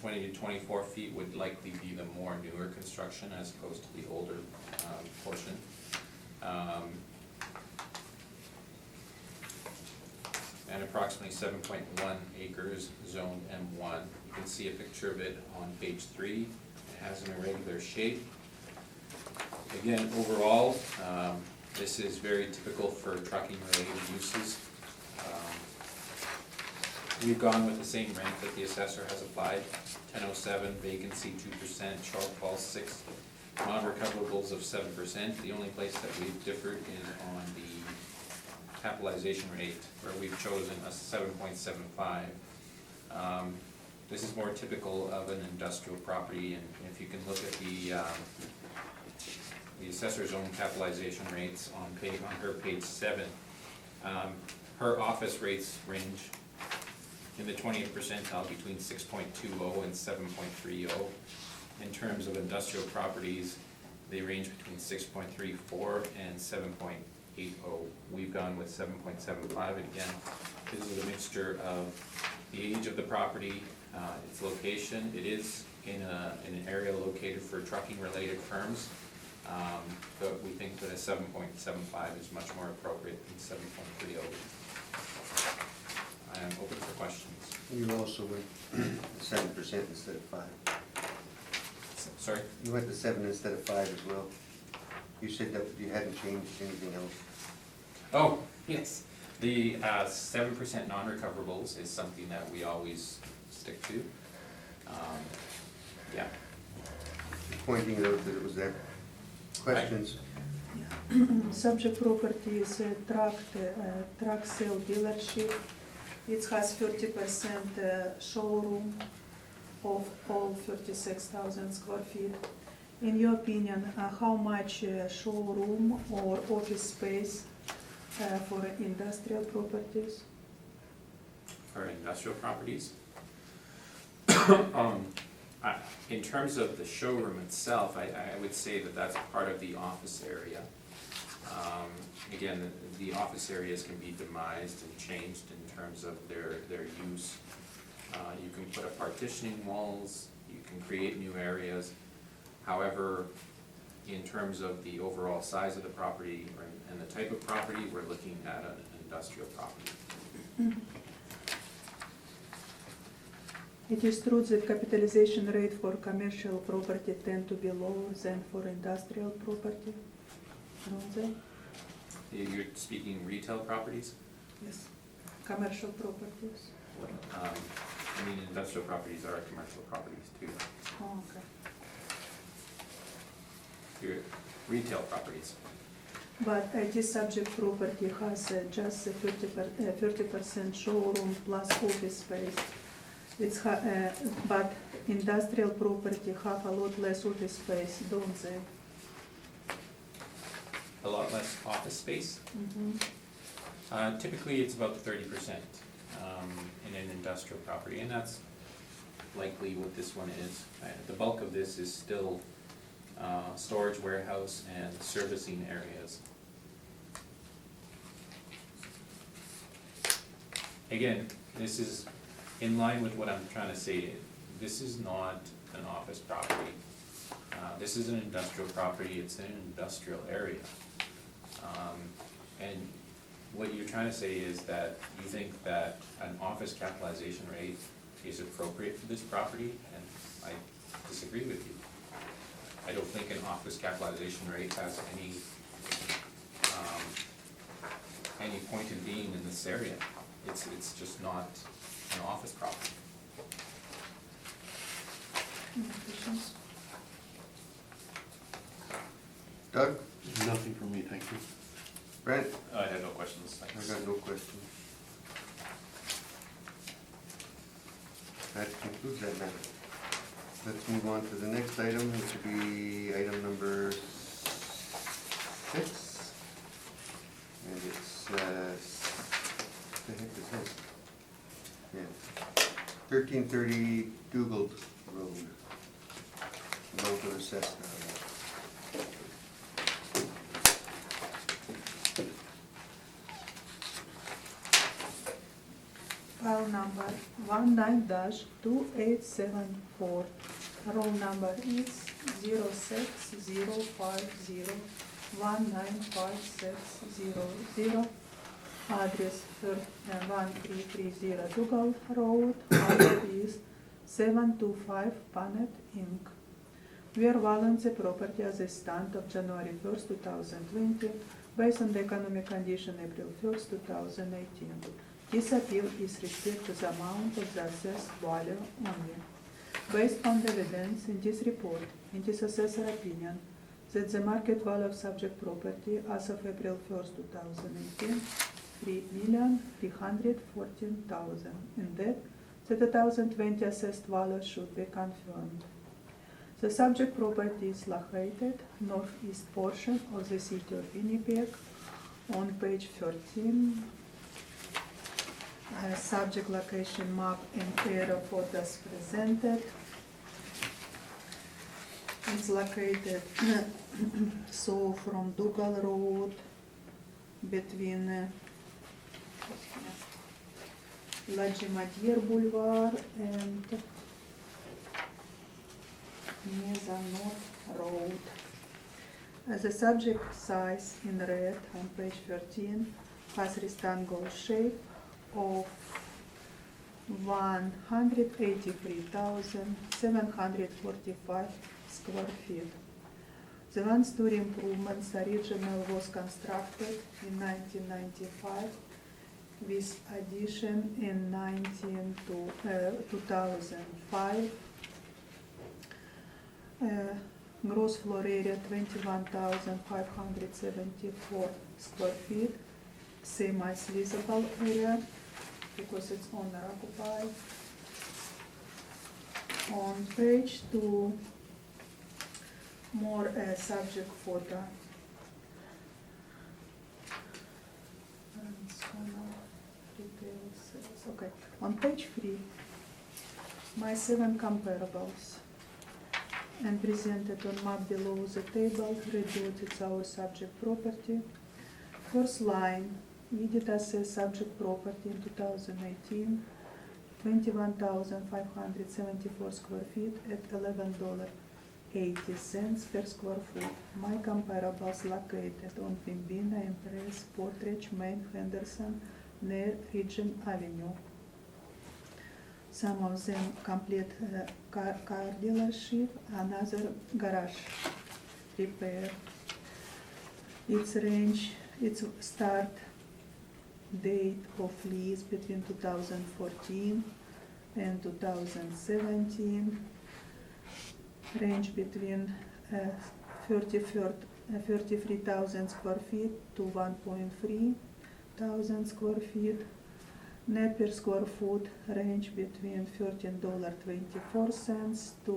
D: 20 to 24 feet would likely be the more newer construction as opposed to the older portion. And approximately 7.1 acres zoned M1. You can see a picture of it on page 3. It has an irregular shape. Again, overall, this is very typical for trucking related uses. We've gone with the same rent that the assessor has applied, 1007, vacancy 2%, shortfall 6, non-recoverables of 7%. The only place that we've differed is on the capitalization rate, where we've chosen a 7.75. This is more typical of an industrial property, and if you can look at the assessor's own capitalization rates on her page 7, her office rates range in the 20th percentile between 6.20 and 7.30. In terms of industrial properties, they range between 6.34 and 7.80. We've gone with 7.75, and again, this is a mixture of the age of the property, its location. It is in an area located for trucking related firms, but we think that a 7.75 is much more appropriate than 7.30. I am open for questions.
A: You also went 7% instead of 5.
D: Sorry?
A: You went to 7 instead of 5 as well. You said that you hadn't changed anything else.
D: Oh, yes. The 7% non-recoverables is something that we always stick to. Yeah.
A: Pointing out that it was there. Questions?
C: Subject property is a truck sale dealership. It has 30% showroom of all 36,000 square feet. In your opinion, how much showroom or office space for industrial properties?
D: For industrial properties. In terms of the showroom itself, I would say that that's part of the office area. Again, the office areas can be demised and changed in terms of their use. You can put up partitioning walls, you can create new areas. However, in terms of the overall size of the property and the type of property, we're looking at an industrial property.
C: It is true that capitalization rate for commercial property tend to be lower than for industrial property, don't they?
D: You're speaking retail properties?
C: Yes. Commercial properties.
D: I mean, industrial properties are commercial properties too.
C: Oh, okay.
D: Your retail properties.
C: But IT subject property has just a 30% showroom plus office space. But industrial property have a lot less office space, don't they?
D: A lot less office space.
C: Mm-hmm.
D: Typically, it's about 30% in an industrial property, and that's likely what this one is. The bulk of this is still storage warehouse and servicing areas. Again, this is in line with what I'm trying to say. this is not an office property. This is an industrial property, it's in an industrial area. And what you're trying to say is that you think that an office capitalization rate is appropriate for this property, and I disagree with you. I don't think an office capitalization rate has any point in being in this area. It's just not an office property.
C: Any questions?
A: Doug?
F: Nothing for me, thank you.
A: Brent?
E: I had no questions,
A: I
E: thanks.
A: got no questions. That concludes that matter. Let's move on to the next item, which would be item number 6. And it's, what the heck is this? Yeah, 1330 Dugald Road. Amount of assessment.
C: File number 19-2874. Roll number is 06050195600. Address 1330 Dugal Road. Address is 725 Panet Inc. We are valuing the property as a stand of January 1st, 2020, based on the economic condition April 1st, 2018. This appeal is respect to the amount of the assessed value only. Based on the evidence in this report, in this assessor opinion, that the market value of subject property as of April 1st, 2018, $3,314,000, and that the 2020 assessed value should be confirmed. The subject property is located northeast portion of the city of Winnipeg on page 13. Subject location map and area photos presented. It's located so from Dugal Road between Lagimadier Boulevard and Mezanot Road. As a subject size in red on page 13 has rectangle shape of 183,745 square feet. The one-story improvements original was constructed in 1995 with addition in 2005. Gross floor area 21,574 square feet, same as leasable area because it's owner occupied. On page 2, more subject photo. Okay, on page 3, my 7 comparables and presented on map below the table reduces our subject property. First line, we did assess subject property in 2018, 21,574 square feet at $11.80 per square foot. My comparables located on Pembina, Empress, Portridge, Main, Henderson, near Regent Avenue. Some of them complete car dealership, another garage repair. Its range, its start date of lease between 2014 and 2017, range between 33,000 square feet to 1.3 thousand square feet. Net per square foot range between $13.24 to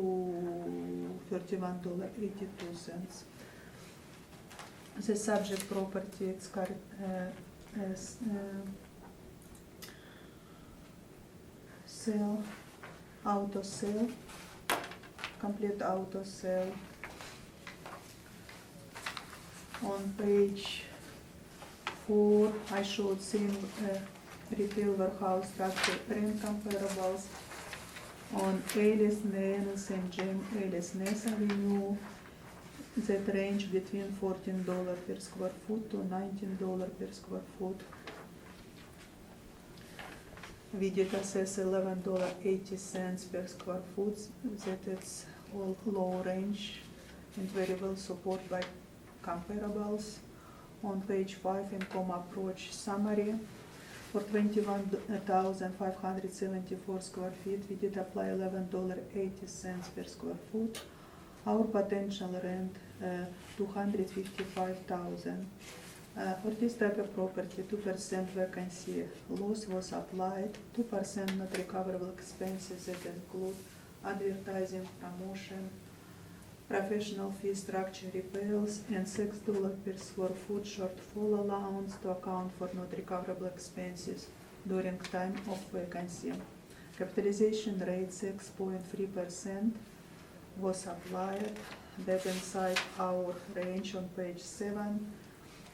C: $31.82. The subject property is sale, auto sale, complete auto sale. On page 4, I showed same retail warehouse structure print comparables. On Alice Lane, St. James, Alice Ness Avenue, that range between $14 per square foot to $19 per square foot. We did assess $11.80 per square foot, that it's all low range and very well supported by comparables. On page 5, income approach summary, for 21,574 square feet, we did apply $11.80 per square foot. Our potential rent, $255,000. For this type of property, 2% vacancy loss was applied, 2% not recoverable expenses that include advertising, promotion, professional fee, structure repairs, and $6 per square foot shortfall allowance to account for not recoverable expenses during time of vacancy. Capitalization rate 6.3% was applied. That inside our range on page 7.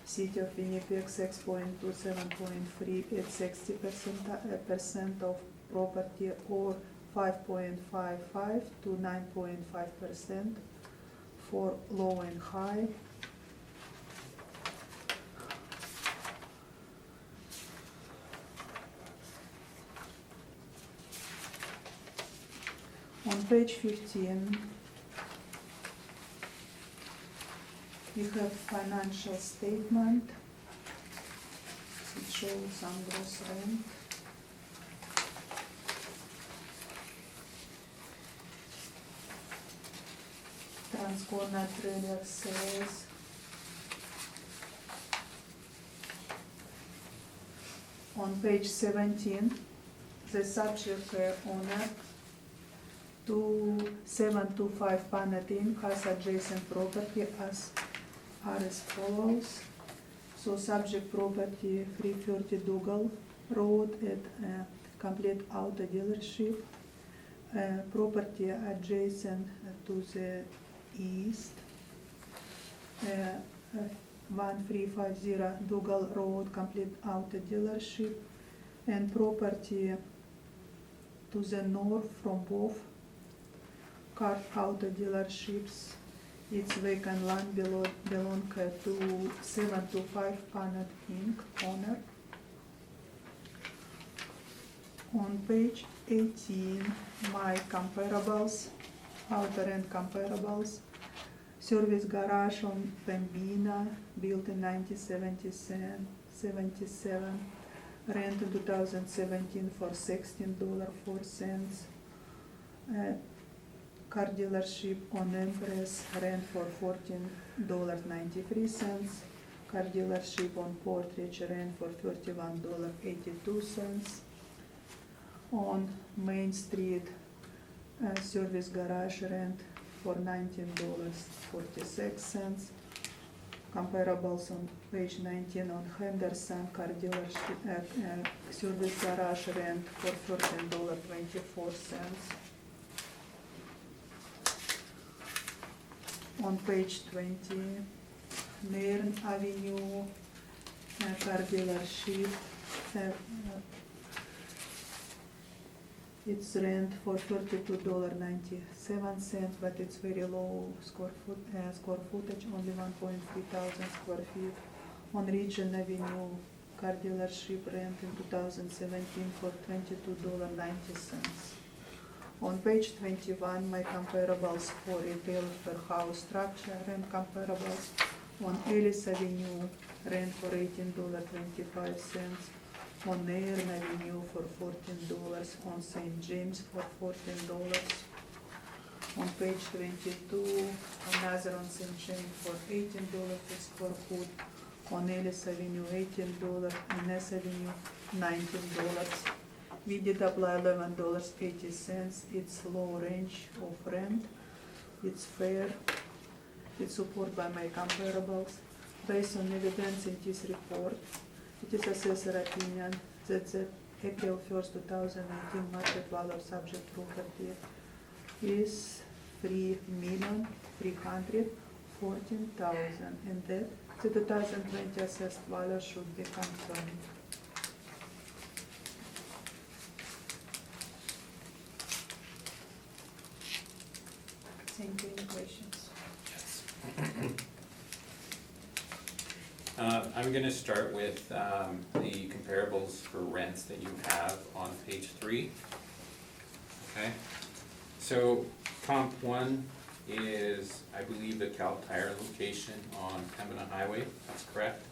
C: City of Winnipeg 6.2, 7.3 at 60% of property, or 5.55 to 9.5% for low and high. On page 15, we have financial statement. It shows some gross rent. Transcorner trailer sales. On page 17, the subject owner 2725 Panet Inn has adjacent property as follows. So subject property 330 Dougal Road at complete auto dealership. Property adjacent to the east. 1350 Dougal Road, complete auto dealership. And property to the north from both car auto dealerships. It's vacant land belong to 725 Panet Inc. owner. On page 18, my comparables, outer end comparables. Service garage on Pembina, built in 1977, rent in 2017 for $16.04. Car dealership on Empress, rent for $14.93. Car dealership on Portridge, rent for $31.82. On Main Street, service garage rent for $19.46. Comparables on page 19 on Henderson, car dealership, service garage rent for $13.24. On page 20, Nairn Avenue, car dealership, it's rent for $32.97, but it's very low square footage, only 1.3 thousand square feet. On Regent Avenue, car dealership rent in 2017 for $22.90. On page 21, my comparables for retail per house structure, rent comparables. On Ellis Avenue, rent for $18.25. On Nairn Avenue for $14. On St. James for $14. On page 22, another on St. James for $18 per square foot. On Ellis Avenue, $18. On Ness Avenue, $19. We did apply $11.80. It's low range of rent. It's fair. It's supported by my comparables. Based on evidence in this report, it is assessor opinion that the April 1st, 2019 market value of subject property is $3,314,000, and that the 2020 assessed value should be confirmed. Thank you. Any questions?
D: I'm gonna start with the comparables for rents that you have on page 3. Okay, so comp 1 is, I believe, the Cal Tire location on Pembina Highway, that's correct?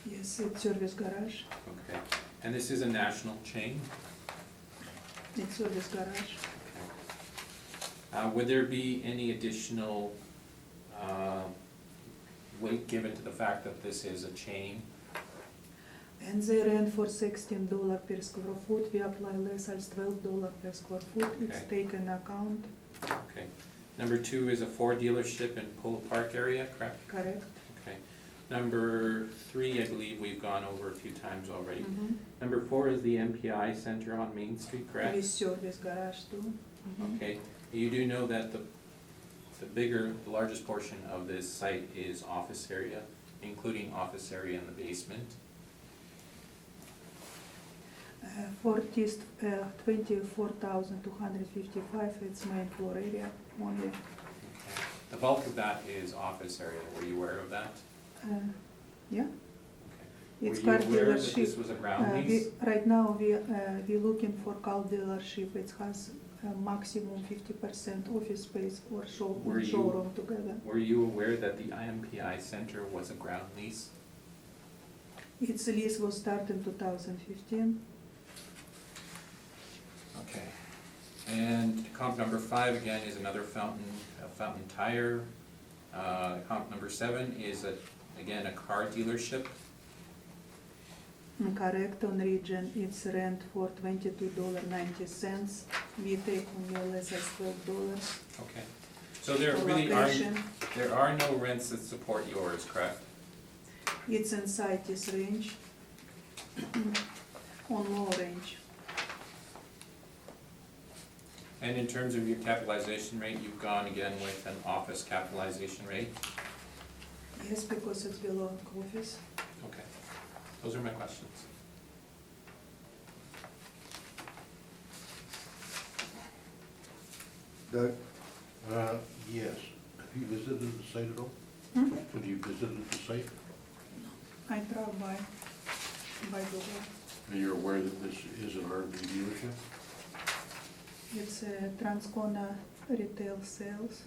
C: Yes, it's service garage.
D: Okay, and this is a national chain?
C: It's service garage.
D: Okay. Would there be any additional weight given to the fact that this is a chain?
C: And they rent for $16 per square foot. We apply less as $12 per square foot. It's
D: Okay.
C: taken account,
D: Okay. Number 2 is a Ford dealership in Polo Park area, correct?
C: correct?
D: Okay. Number 3, I believe we've gone over a few times already.
C: Mhm.
D: Number 4 is the MPI Center on Main Street, correct?
C: With service garage too. Mhm.
D: Okay. You do know that the largest portion of this site is office area, including office area in the basement.
C: 24,255, it's main floor area only.
D: Okay. The bulk of that is office area. Were you aware of that?
C: Yeah,
D: Okay.
C: it's
D: Were
C: car
D: you aware that
C: dealership.
D: this was a ground lease?
C: Right now, we looking for car dealership. It has maximum 50% office space or
D: Were you-
C: showroom together.
D: Were you aware that the IMPI Center was a ground lease?
C: Its lease was started in 2015.
D: Okay. And comp number 5, again, is another fountain tire. Comp number 7 is again, a car dealership.
C: Correct, on region, it's rent for $22.90. We take only less as $12.
D: Okay. So there
C: For
D: really
C: location,
D: are no rents that support yours, correct?
C: it's inside this range, on low range.
D: And in terms of your capitalization rate, you've gone again with an office capitalization rate?
C: Yes, because it's below office.
D: Okay. Those are my questions.
A: Doug?
F: Yes. Have you visited the site at all? Have you visited the site?
C: I drive by Google.
F: And you're aware that this is an RV dealership?
C: It's a Transcona retail sales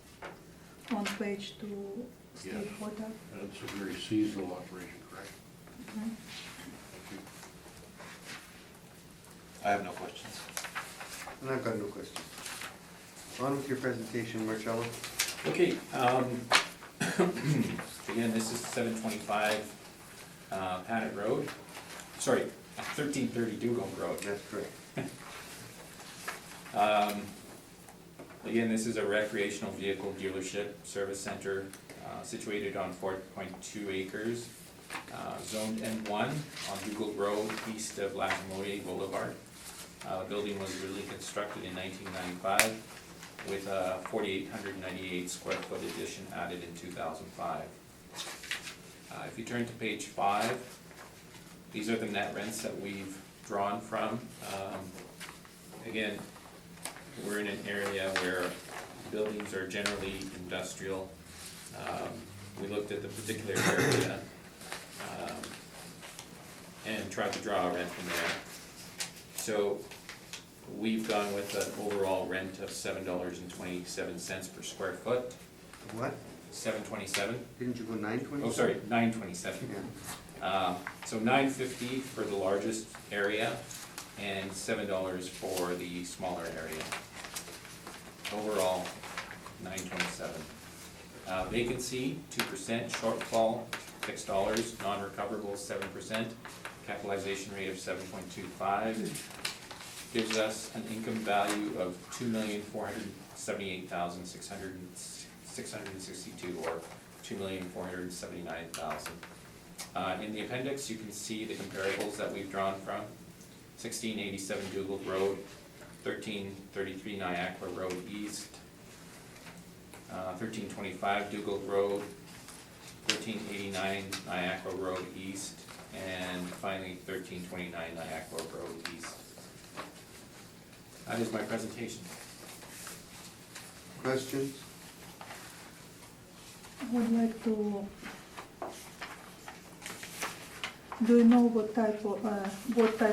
C: on page 2, street
F: Yes.
C: photo.
F: And it's a very seasonal operation, correct?
C: Mhm.
F: Thank you.
E: I have no questions.
A: And I've got no questions. On with your presentation, Marcello.
D: Okay, again, this is 725 Panet Road, sorry, 1330 Dugald Road.
A: That's correct.
D: Again, this is a recreational vehicle dealership service center situated on 4.2 acres, zoned N1 on Dugald Road, east of Lackamoye Boulevard. The building was really constructed in 1995 with a 4,898 square foot addition added in 2005. If you turn to page 5, these are the net rents that we've drawn from. Again, we're in an area where buildings are generally industrial. We looked at the particular area and tried to draw a rent from there. So we've gone with an overall rent of $7.27 per square foot,
A: What?
D: $7.27.
A: Didn't you go 920?
D: Oh, sorry, $9.27.
A: Yeah.
D: So $9.50 for the largest area and $7 for the smaller area. Overall, $9.27. Vacancy, 2%, shortfall, $6, non-recoverable, 7%, capitalization rate of 7.25. Gives us an income value of $2,478,662, or $2,479,000. In the appendix, you can see the comparables that we've drawn from. 1687 Dugald Road, 1333 Niagara Road East, 1325 Dugald Road, 1389 Niagara Road East, and finally 1329 Niagara Road East. That is my presentation.
A: Questions?
C: would like to, do you know what type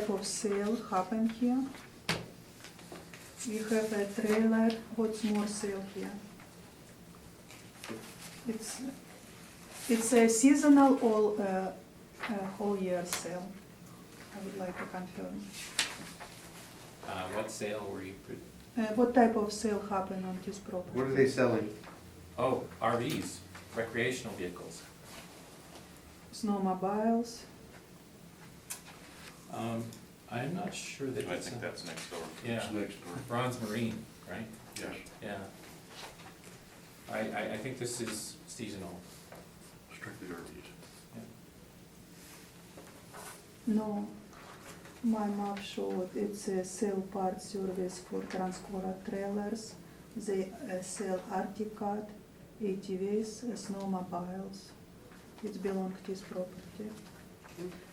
C: of sale happened here? We have a trailer, what's more sale here? It's a seasonal or whole year sale? I would like to confirm.
D: What sale were you,
C: What type of sale happened on this property?
A: What are they selling?
D: oh, RVs, recreational vehicles.
C: Snowmobiles?
D: I'm not sure that
E: I
D: it's,
E: think that's next door.
D: yeah,
F: It's next door.
D: Bronze Marine, right?
F: Yes,
D: Yeah. I think this is seasonal.
F: strictly RVs.
D: Yeah.
C: No, my map showed it's a sale part service for Transcora trailers. They sell Arctic Cat, ATVs, snowmobiles. It belongs to this property.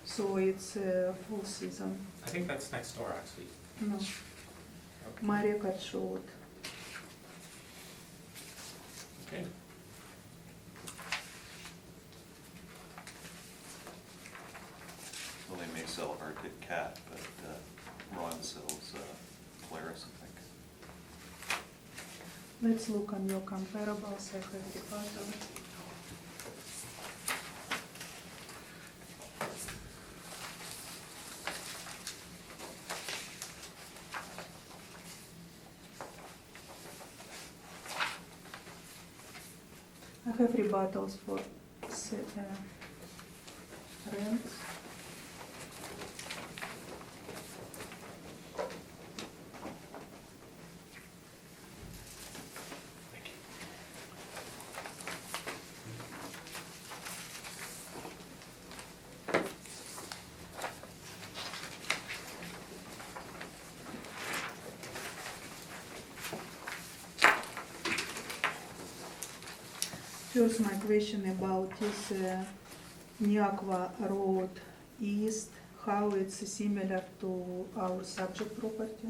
C: So it's full season.
D: I think that's next door, actually.
C: No,
D: Okay.
C: my record showed.
D: Okay.
E: Well, they may sell Arctic Cat, but Ron sells Polaris, I think.
C: Let's look on your comparables. I have the pattern. I have rebuttals for rents. First, my question about this Niagara Road East, how it's similar to our subject property?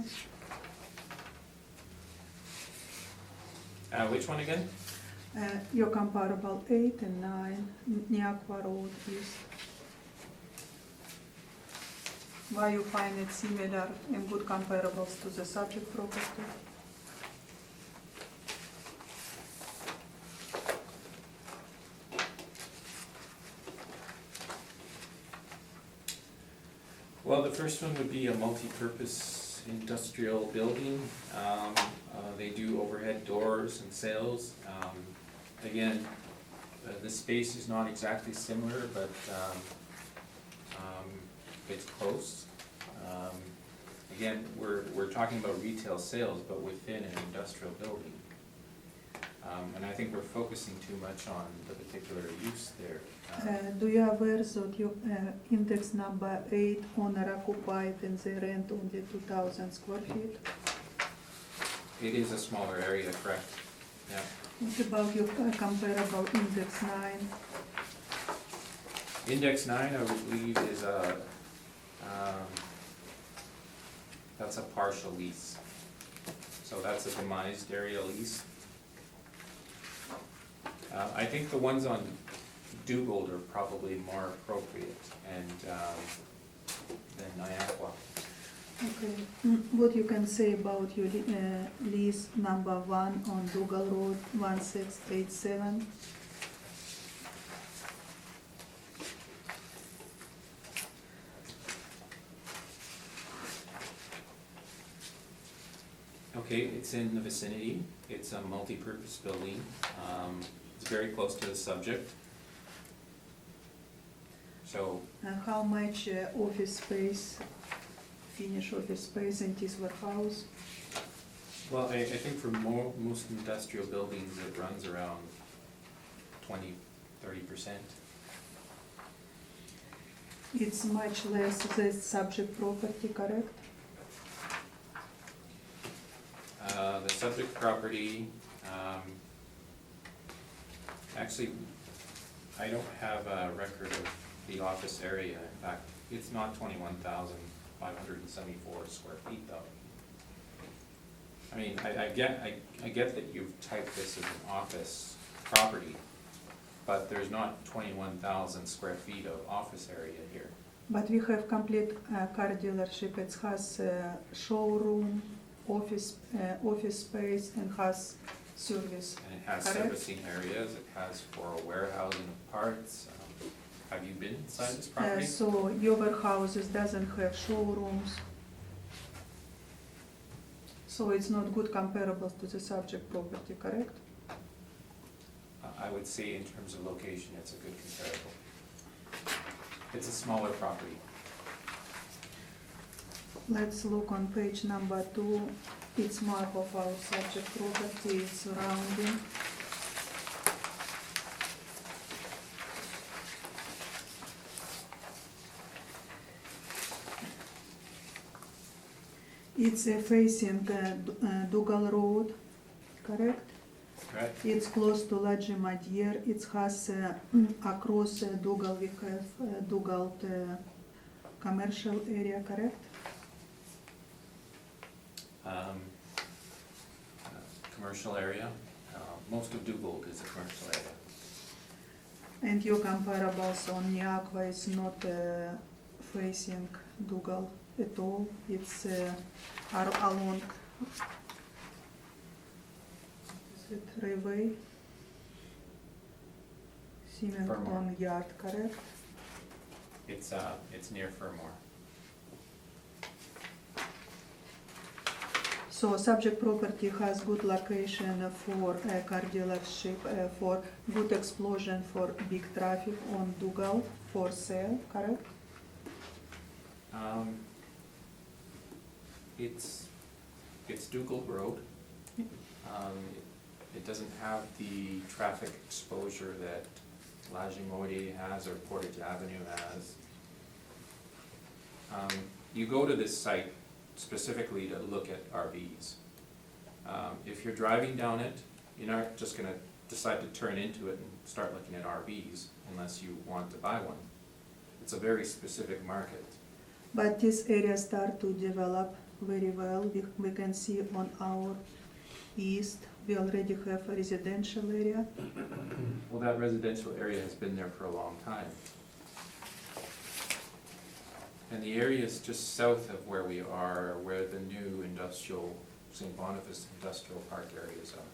D: Which one again?
C: Your comparable 8 and 9, Niagara Road East. Why you find it similar and good comparables to the subject property?
D: Well, the first one would be a multi-purpose industrial building. They do overhead doors and sales. Again, the space is not exactly similar, but it's close. Again, we're talking about retail sales, but within an industrial building. And I think we're focusing too much on the particular use there.
C: Do you aware that your index number 8 owner occupied and they rent only 2,000 square feet?
D: It is a smaller area, correct? Yeah.
C: What about your comparable index 9?
D: Index 9, I would believe, is that's a partial lease. So that's a demised area lease. I think the ones on Dugald are probably more appropriate than Niagara.
C: Okay. What you can say about your lease number 1 on Dougal Road 1687?
D: Okay, it's in the vicinity. It's a multi-purpose building. It's very close to the subject. So,
C: How much office space, finished office space in this warehouse?
D: well, I think for most industrial buildings, it runs around 20–30%.
C: It's much less the subject property, correct?
D: The subject property, actually, I don't have a record of the office area. In fact, it's not 21,574 square feet though. I mean, I get that you've typed this as an office property, but there's not 21,000 square feet of office area here.
C: But we have complete car dealership. It has showroom, office space, and has service.
D: And it has
C: Correct.
D: servicing areas, it has for warehousing of parts. Have you been inside this property?
C: So your warehouses doesn't have showrooms. So it's not good comparable to the subject property, correct?
D: I would say in terms of location, it's a good comparable. It's a smaller property.
C: Let's look on page number 2. It's map of our subject property, it's surrounding. It's facing Dougal Road, correct?
D: Right?
C: It's close to La Madier. It has across Dougal, we have Dougal commercial area, correct?
D: Commercial area. Most of Dugald is a commercial area.
C: And your comparables on Niagara is not facing Dougal at all. It's along is it Railway? Symington Yard, correct?
D: It's near Fermor.
C: So subject property has good location for a car dealership, for good explosion for big traffic on Dougal for sale, correct?
D: It's Dugald Road. It doesn't have the traffic exposure that Lagimodi has or Portage Avenue has. You go to this site specifically to look at RVs. If you're driving down it, you're not just gonna decide to turn into it and start looking at RVs unless you want to buy one. It's a very specific market.
C: But this area start to develop very well. We can see on our east, we already have a residential area.
D: Well, that residential area has been there for a long time. And the area is just south of where we are, where the new industrial, St. Boniface Industrial Park areas are.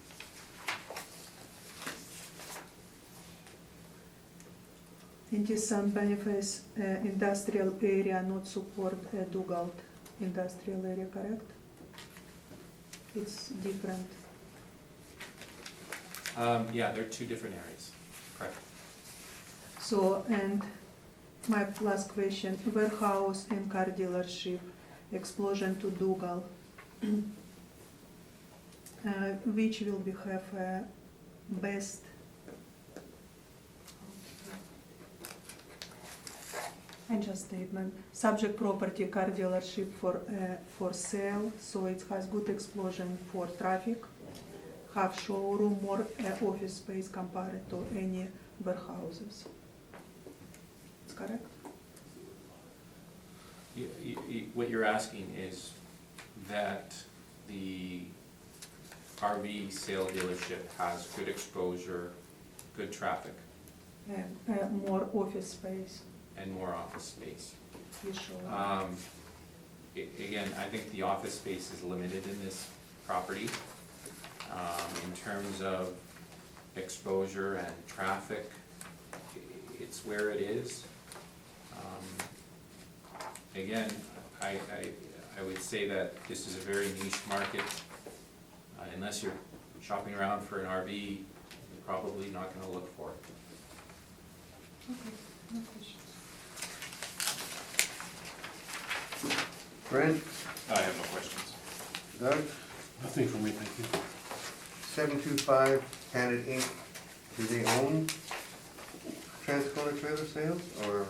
C: In this St. Boniface industrial area not support Dugald industrial area, correct? It's different.
D: Yeah, they're two different areas, correct.
C: So, and my last question, warehouse and car dealership, explosion to Dougal. Which will be have best? And just statement, subject property car dealership for sale, so it has good explosion for traffic, have showroom, more office space compared to any warehouses. It's correct?
D: What you're asking is that the RV sale dealership has good exposure, good traffic,
C: And more office space,
D: and more office space.
C: you show.
D: Again, I think the office space is limited in this property. In terms of exposure and traffic, it's where it is. Again, I would say that this is a very niche market. Unless you're shopping around for an RV, you're probably not gonna look for it.
C: Okay, no questions.
A: Brent,
E: I have no questions.
A: Doug,
F: Nothing for me, thank you.
A: 725 Canada Inc., do they own Transcona Trailer Sales, or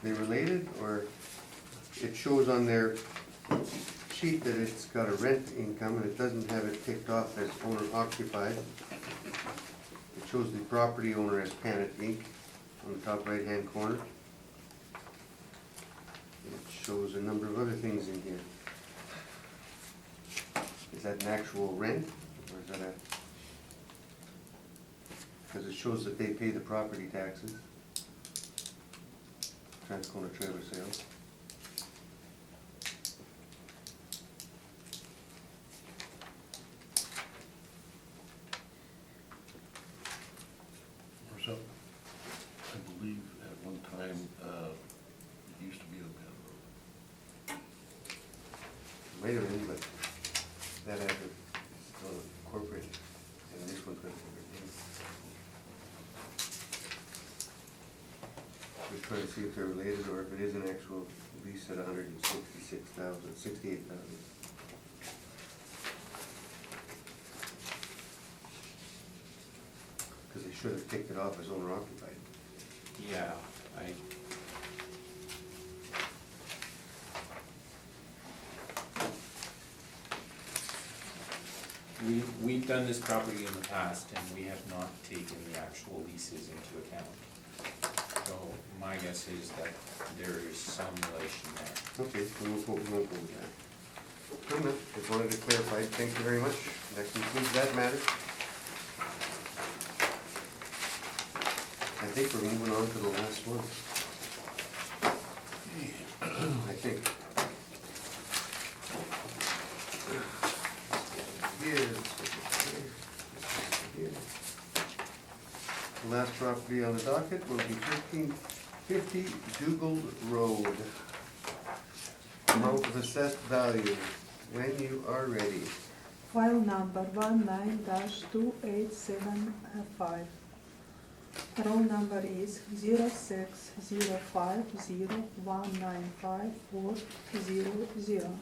A: they related, or it shows on their sheet that it's got a rent income and it doesn't have it ticked off as owner occupied. It shows the property owner as Canada Inc. on the top right-hand corner. It shows a number of other things in here. Is that an actual rent, or is that because it shows that they pay the property taxes. Transcona trailer sales.
F: Where's up? I believe at one time, it used to be a bad road.
A: Might have been, but that had to go incorporated, and this one's gonna be retained. We're trying to see if they're related, or if it is an actual lease at 166,000, 68,000. Because they should have kicked it off as owner occupied.
D: Yeah, we've done this property in the past, and we have not taken the actual leases into account. So my guess is that there is some relation there.
A: Okay, we won't go with that. Good enough, just wanted to clarify, thank you very much. That concludes that matter. I think we're moving on to the last one. I think. Here. The last property on the docket will be 1350 Dougal Road. Amount of assessed value, when you are ready.
C: File number 19-2875. Roll number is 0605019540.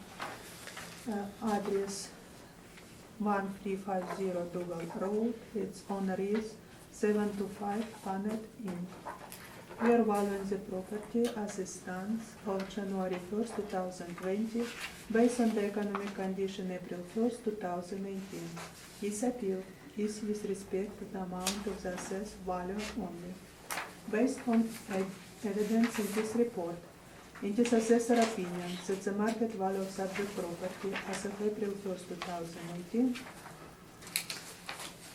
C: Address 1350 Dougal Road. Its owner is 725 Panet Inc. We are valuing the property as it stands of January 1st, 2020, based on the economic condition April 1st, 2018. This appeal is with respect to the amount of the assessed value only. Based on evidence in this report, it is assessor opinion that the market value of subject property as of April 1st, 2018,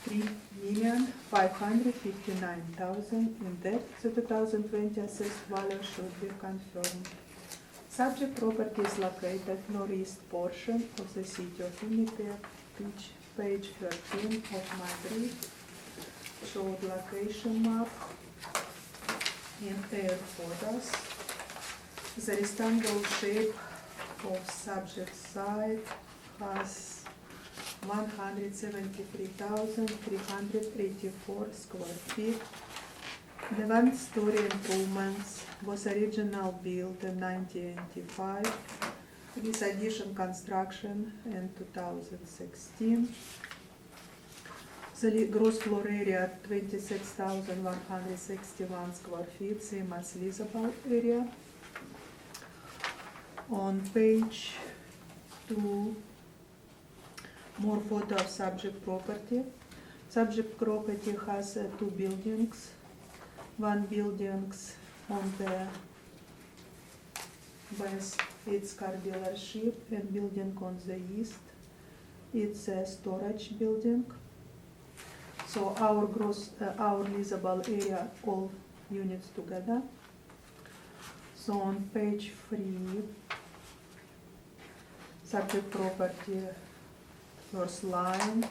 C: $3,559,000, in that the 2020 assessed value should be confirmed. Subject property is located northeast portion of the city of Winnipeg, page 13 of my brief, showed location map in air photos. The rectangle shape of subject site has 173,384 square feet. The one-story improvements was original built in 1985, with addition construction in 2016. The gross floor area 26,161 square feet, same as leasable area. On page 2, more photo of subject property. Subject property has two buildings. One buildings on the west, it's car dealership, and building on the east, it's a storage building. So our our leasable area, all units together. So on page 3, subject property, first line,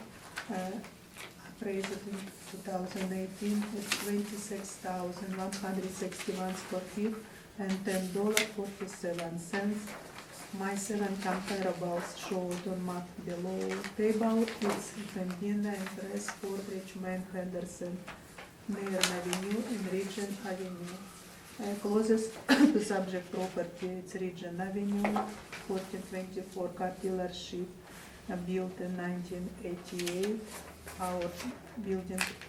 C: appraised in 2018, it's 26,161 square feet and $10.47. My 7 comparables showed on map below. Table is Vendina and Press, Fordridge, Main, Henderson, Mayor Avenue, and Region Avenue. Closest to subject property, it's Region Avenue, 1424 car dealership, built in 1988.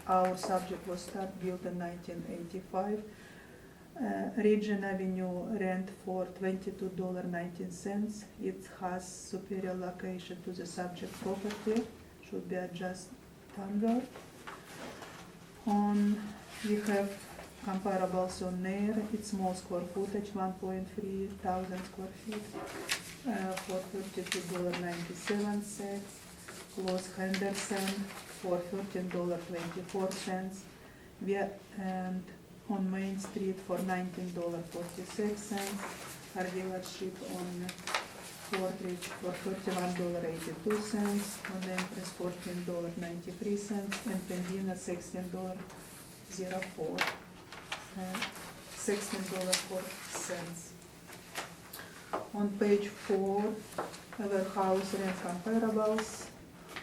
C: Our subject was built in 1985. Region Avenue rent for $22.19. It has superior location to the subject property, should be adjusted downward. We have comparables on there. It's small square footage, 1.3 thousand square feet, for $32.97. Close Henderson for $13.24. And on Main Street for $19.46. Car dealership on Portridge for $31.82. On Empress $14.93. And Pembina $16.04. $16.04. On page 4, warehouse rent comparables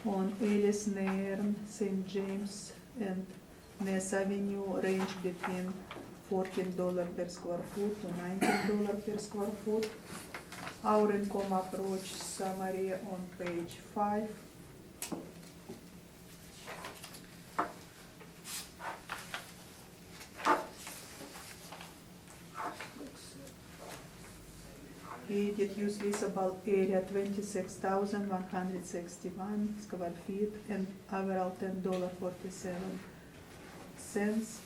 C: on Ellis, Nairn, St. James, and Ness Avenue range between $14 per square foot to $19 per square foot. Our income approach summary on page 5. Immediate use leasable area 26,161 square feet and overall $10.47.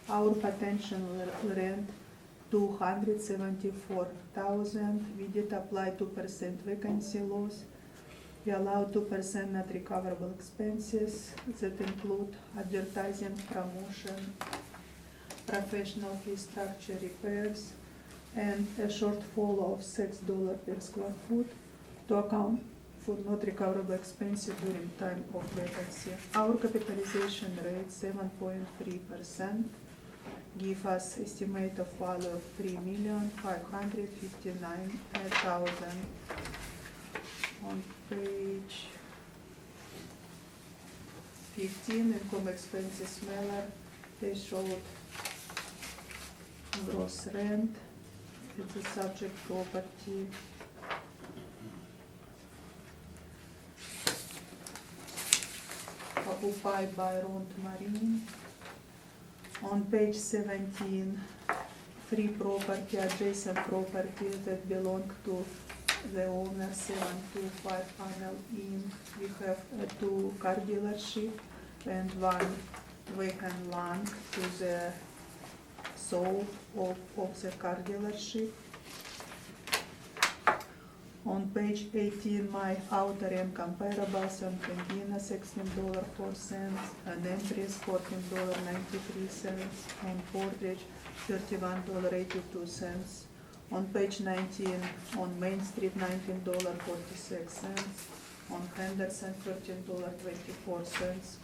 C: Our potential rent 274,000. We did apply 2% vacancy loss. We allow 2% not recoverable expenses that include advertising, promotion, professional fee structure repairs, and a shortfall of $6 per square foot to account for not recoverable expenses during time of vacancy. Our capitalization rate 7.3% give us estimate of value of $3,559,000. On page 15, income expenses smaller, they showed gross rent. It's a subject property. Occupied by Rond Marine. On page 17, free property, adjacent property that belong to the owner, 725 Panel Inn. We have 2 car dealership and 1 vacant land to the south of the car dealership. On page 18, my outer end comparables on Pembina $16.04, and Empress $14.93, on Portridge $31.82. On page 19, on Main Street $19.46, on Henderson $13.24.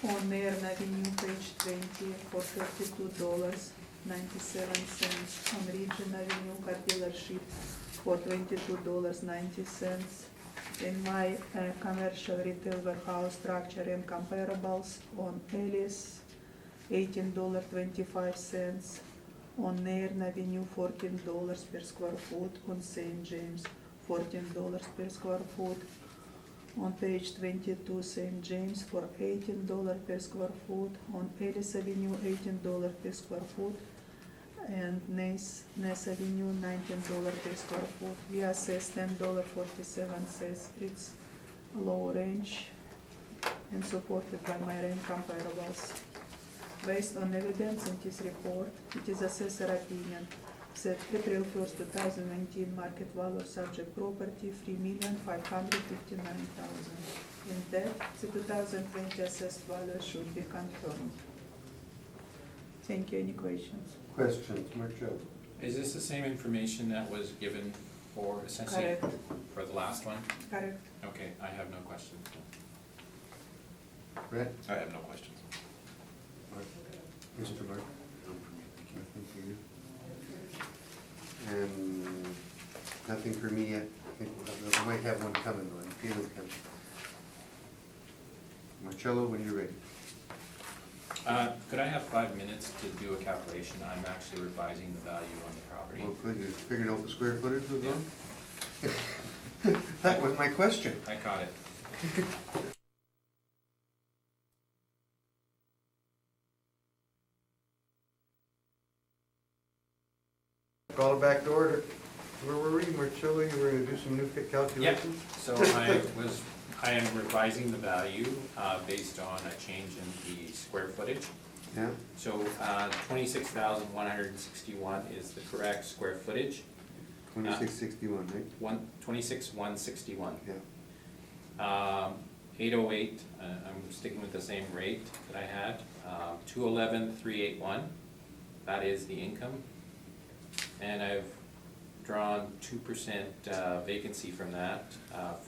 C: On Nairn Avenue, page 20, for $32.97. On Region Avenue, car dealership for $22.90. In my commercial retail warehouse structure and comparables, on Ellis, $18.25. On Nairn Avenue, $14 per square foot. On St. James, $14 per square foot. On page 22, St. James for $18 per square foot. On Ellis Avenue, $18 per square foot. And Ness Avenue, $19 per square foot. We assess $10.47. It's low range and supported by my rent comparables. Based on evidence in this report, it is assessor opinion that April 1st, 2019 market value of subject property $3,559,000. In that, the 2020 assessed value should be confirmed. Thank you. Any questions?
A: Questions, Marcello?
D: Is this the same information that was given for essentially
C: Correct.
D: for the last one?
C: Correct.
D: Okay, I have no questions.
A: Brett?
E: I have no questions.
A: Mark? Mr. Mark? Nothing for you? And nothing for me yet. I might have one coming, though. I'm feeling coming. Marcello, when you're ready.
D: Could I have 5 minutes to do a calculation? I'm actually revising the value on the property.
A: Well, good, you figured out the square footage was on? That was my question.
D: I caught it.
A: Call it back to order. Where were we, Marcello? You were gonna do some new calculations?
D: So I am revising the value based on a change in the square footage.
A: Yeah,
D: So 26,161 is the correct square footage.
A: 2661, right?
D: 26,161.
A: Yeah.
D: 808, I'm sticking with the same rate that I had. 211,381, that is the income. And I've drawn 2% vacancy from that,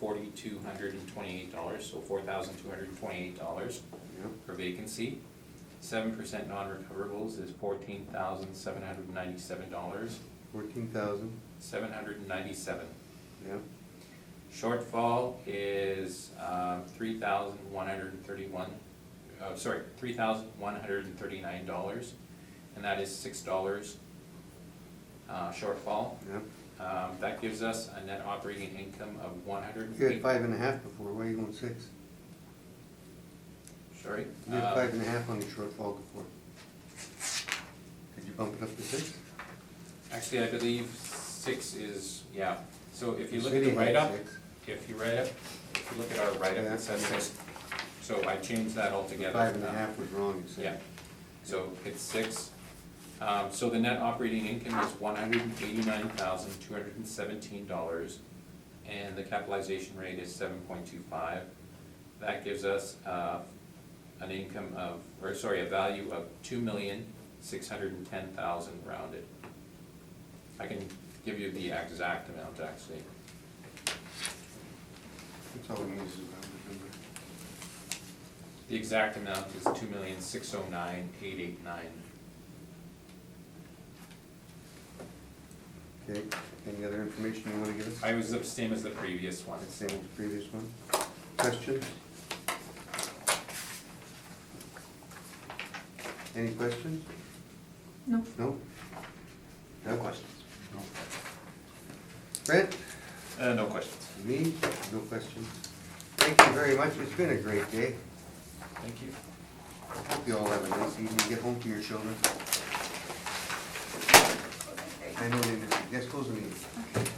D: $4,228, so $4,228
A: Yep.
D: for vacancy. 7% non-recoverables is $14,797,
A: 14,000,
D: 797.
A: yeah.
D: Shortfall is $3,139, and that is $6 shortfall.
A: Yeah.
D: That gives us a net operating income of
A: You had 5.5 before, why are you going 6?
D: Sorry?
A: You had 5.5 on your shortfall before. Did you bump it up to 6?
D: Actually, I believe 6 is, yeah, so if you
A: The
D: look at the
A: city had
D: write-up,
A: 6.
D: if you look at our write-up,
A: Yeah.
D: it says 6. So I changed that altogether.
A: 5.5 was wrong, you said.
D: Yeah, so it's 6. So the net operating income is $189,217, and the capitalization rate is 7.25. That gives us an income of, or sorry, a value of $2,610,000 rounded. I can give you the exact amount, actually.
A: That's all we need is a rounded number.
D: The exact amount is $2,609,889.
A: Okay, any other information you want to give us?
D: I was the same as the previous one.
A: That's the same as the previous one. Questions? Any questions?
C: No.
A: No?
E: No questions.
A: No. Brent?
E: No questions.
A: Me? No questions. Thank you very much. It's been a great day.
D: Thank you.
A: Hope you all have a nice evening. Get home to your children. I know they do. Yes, close the meeting.
C: Okay.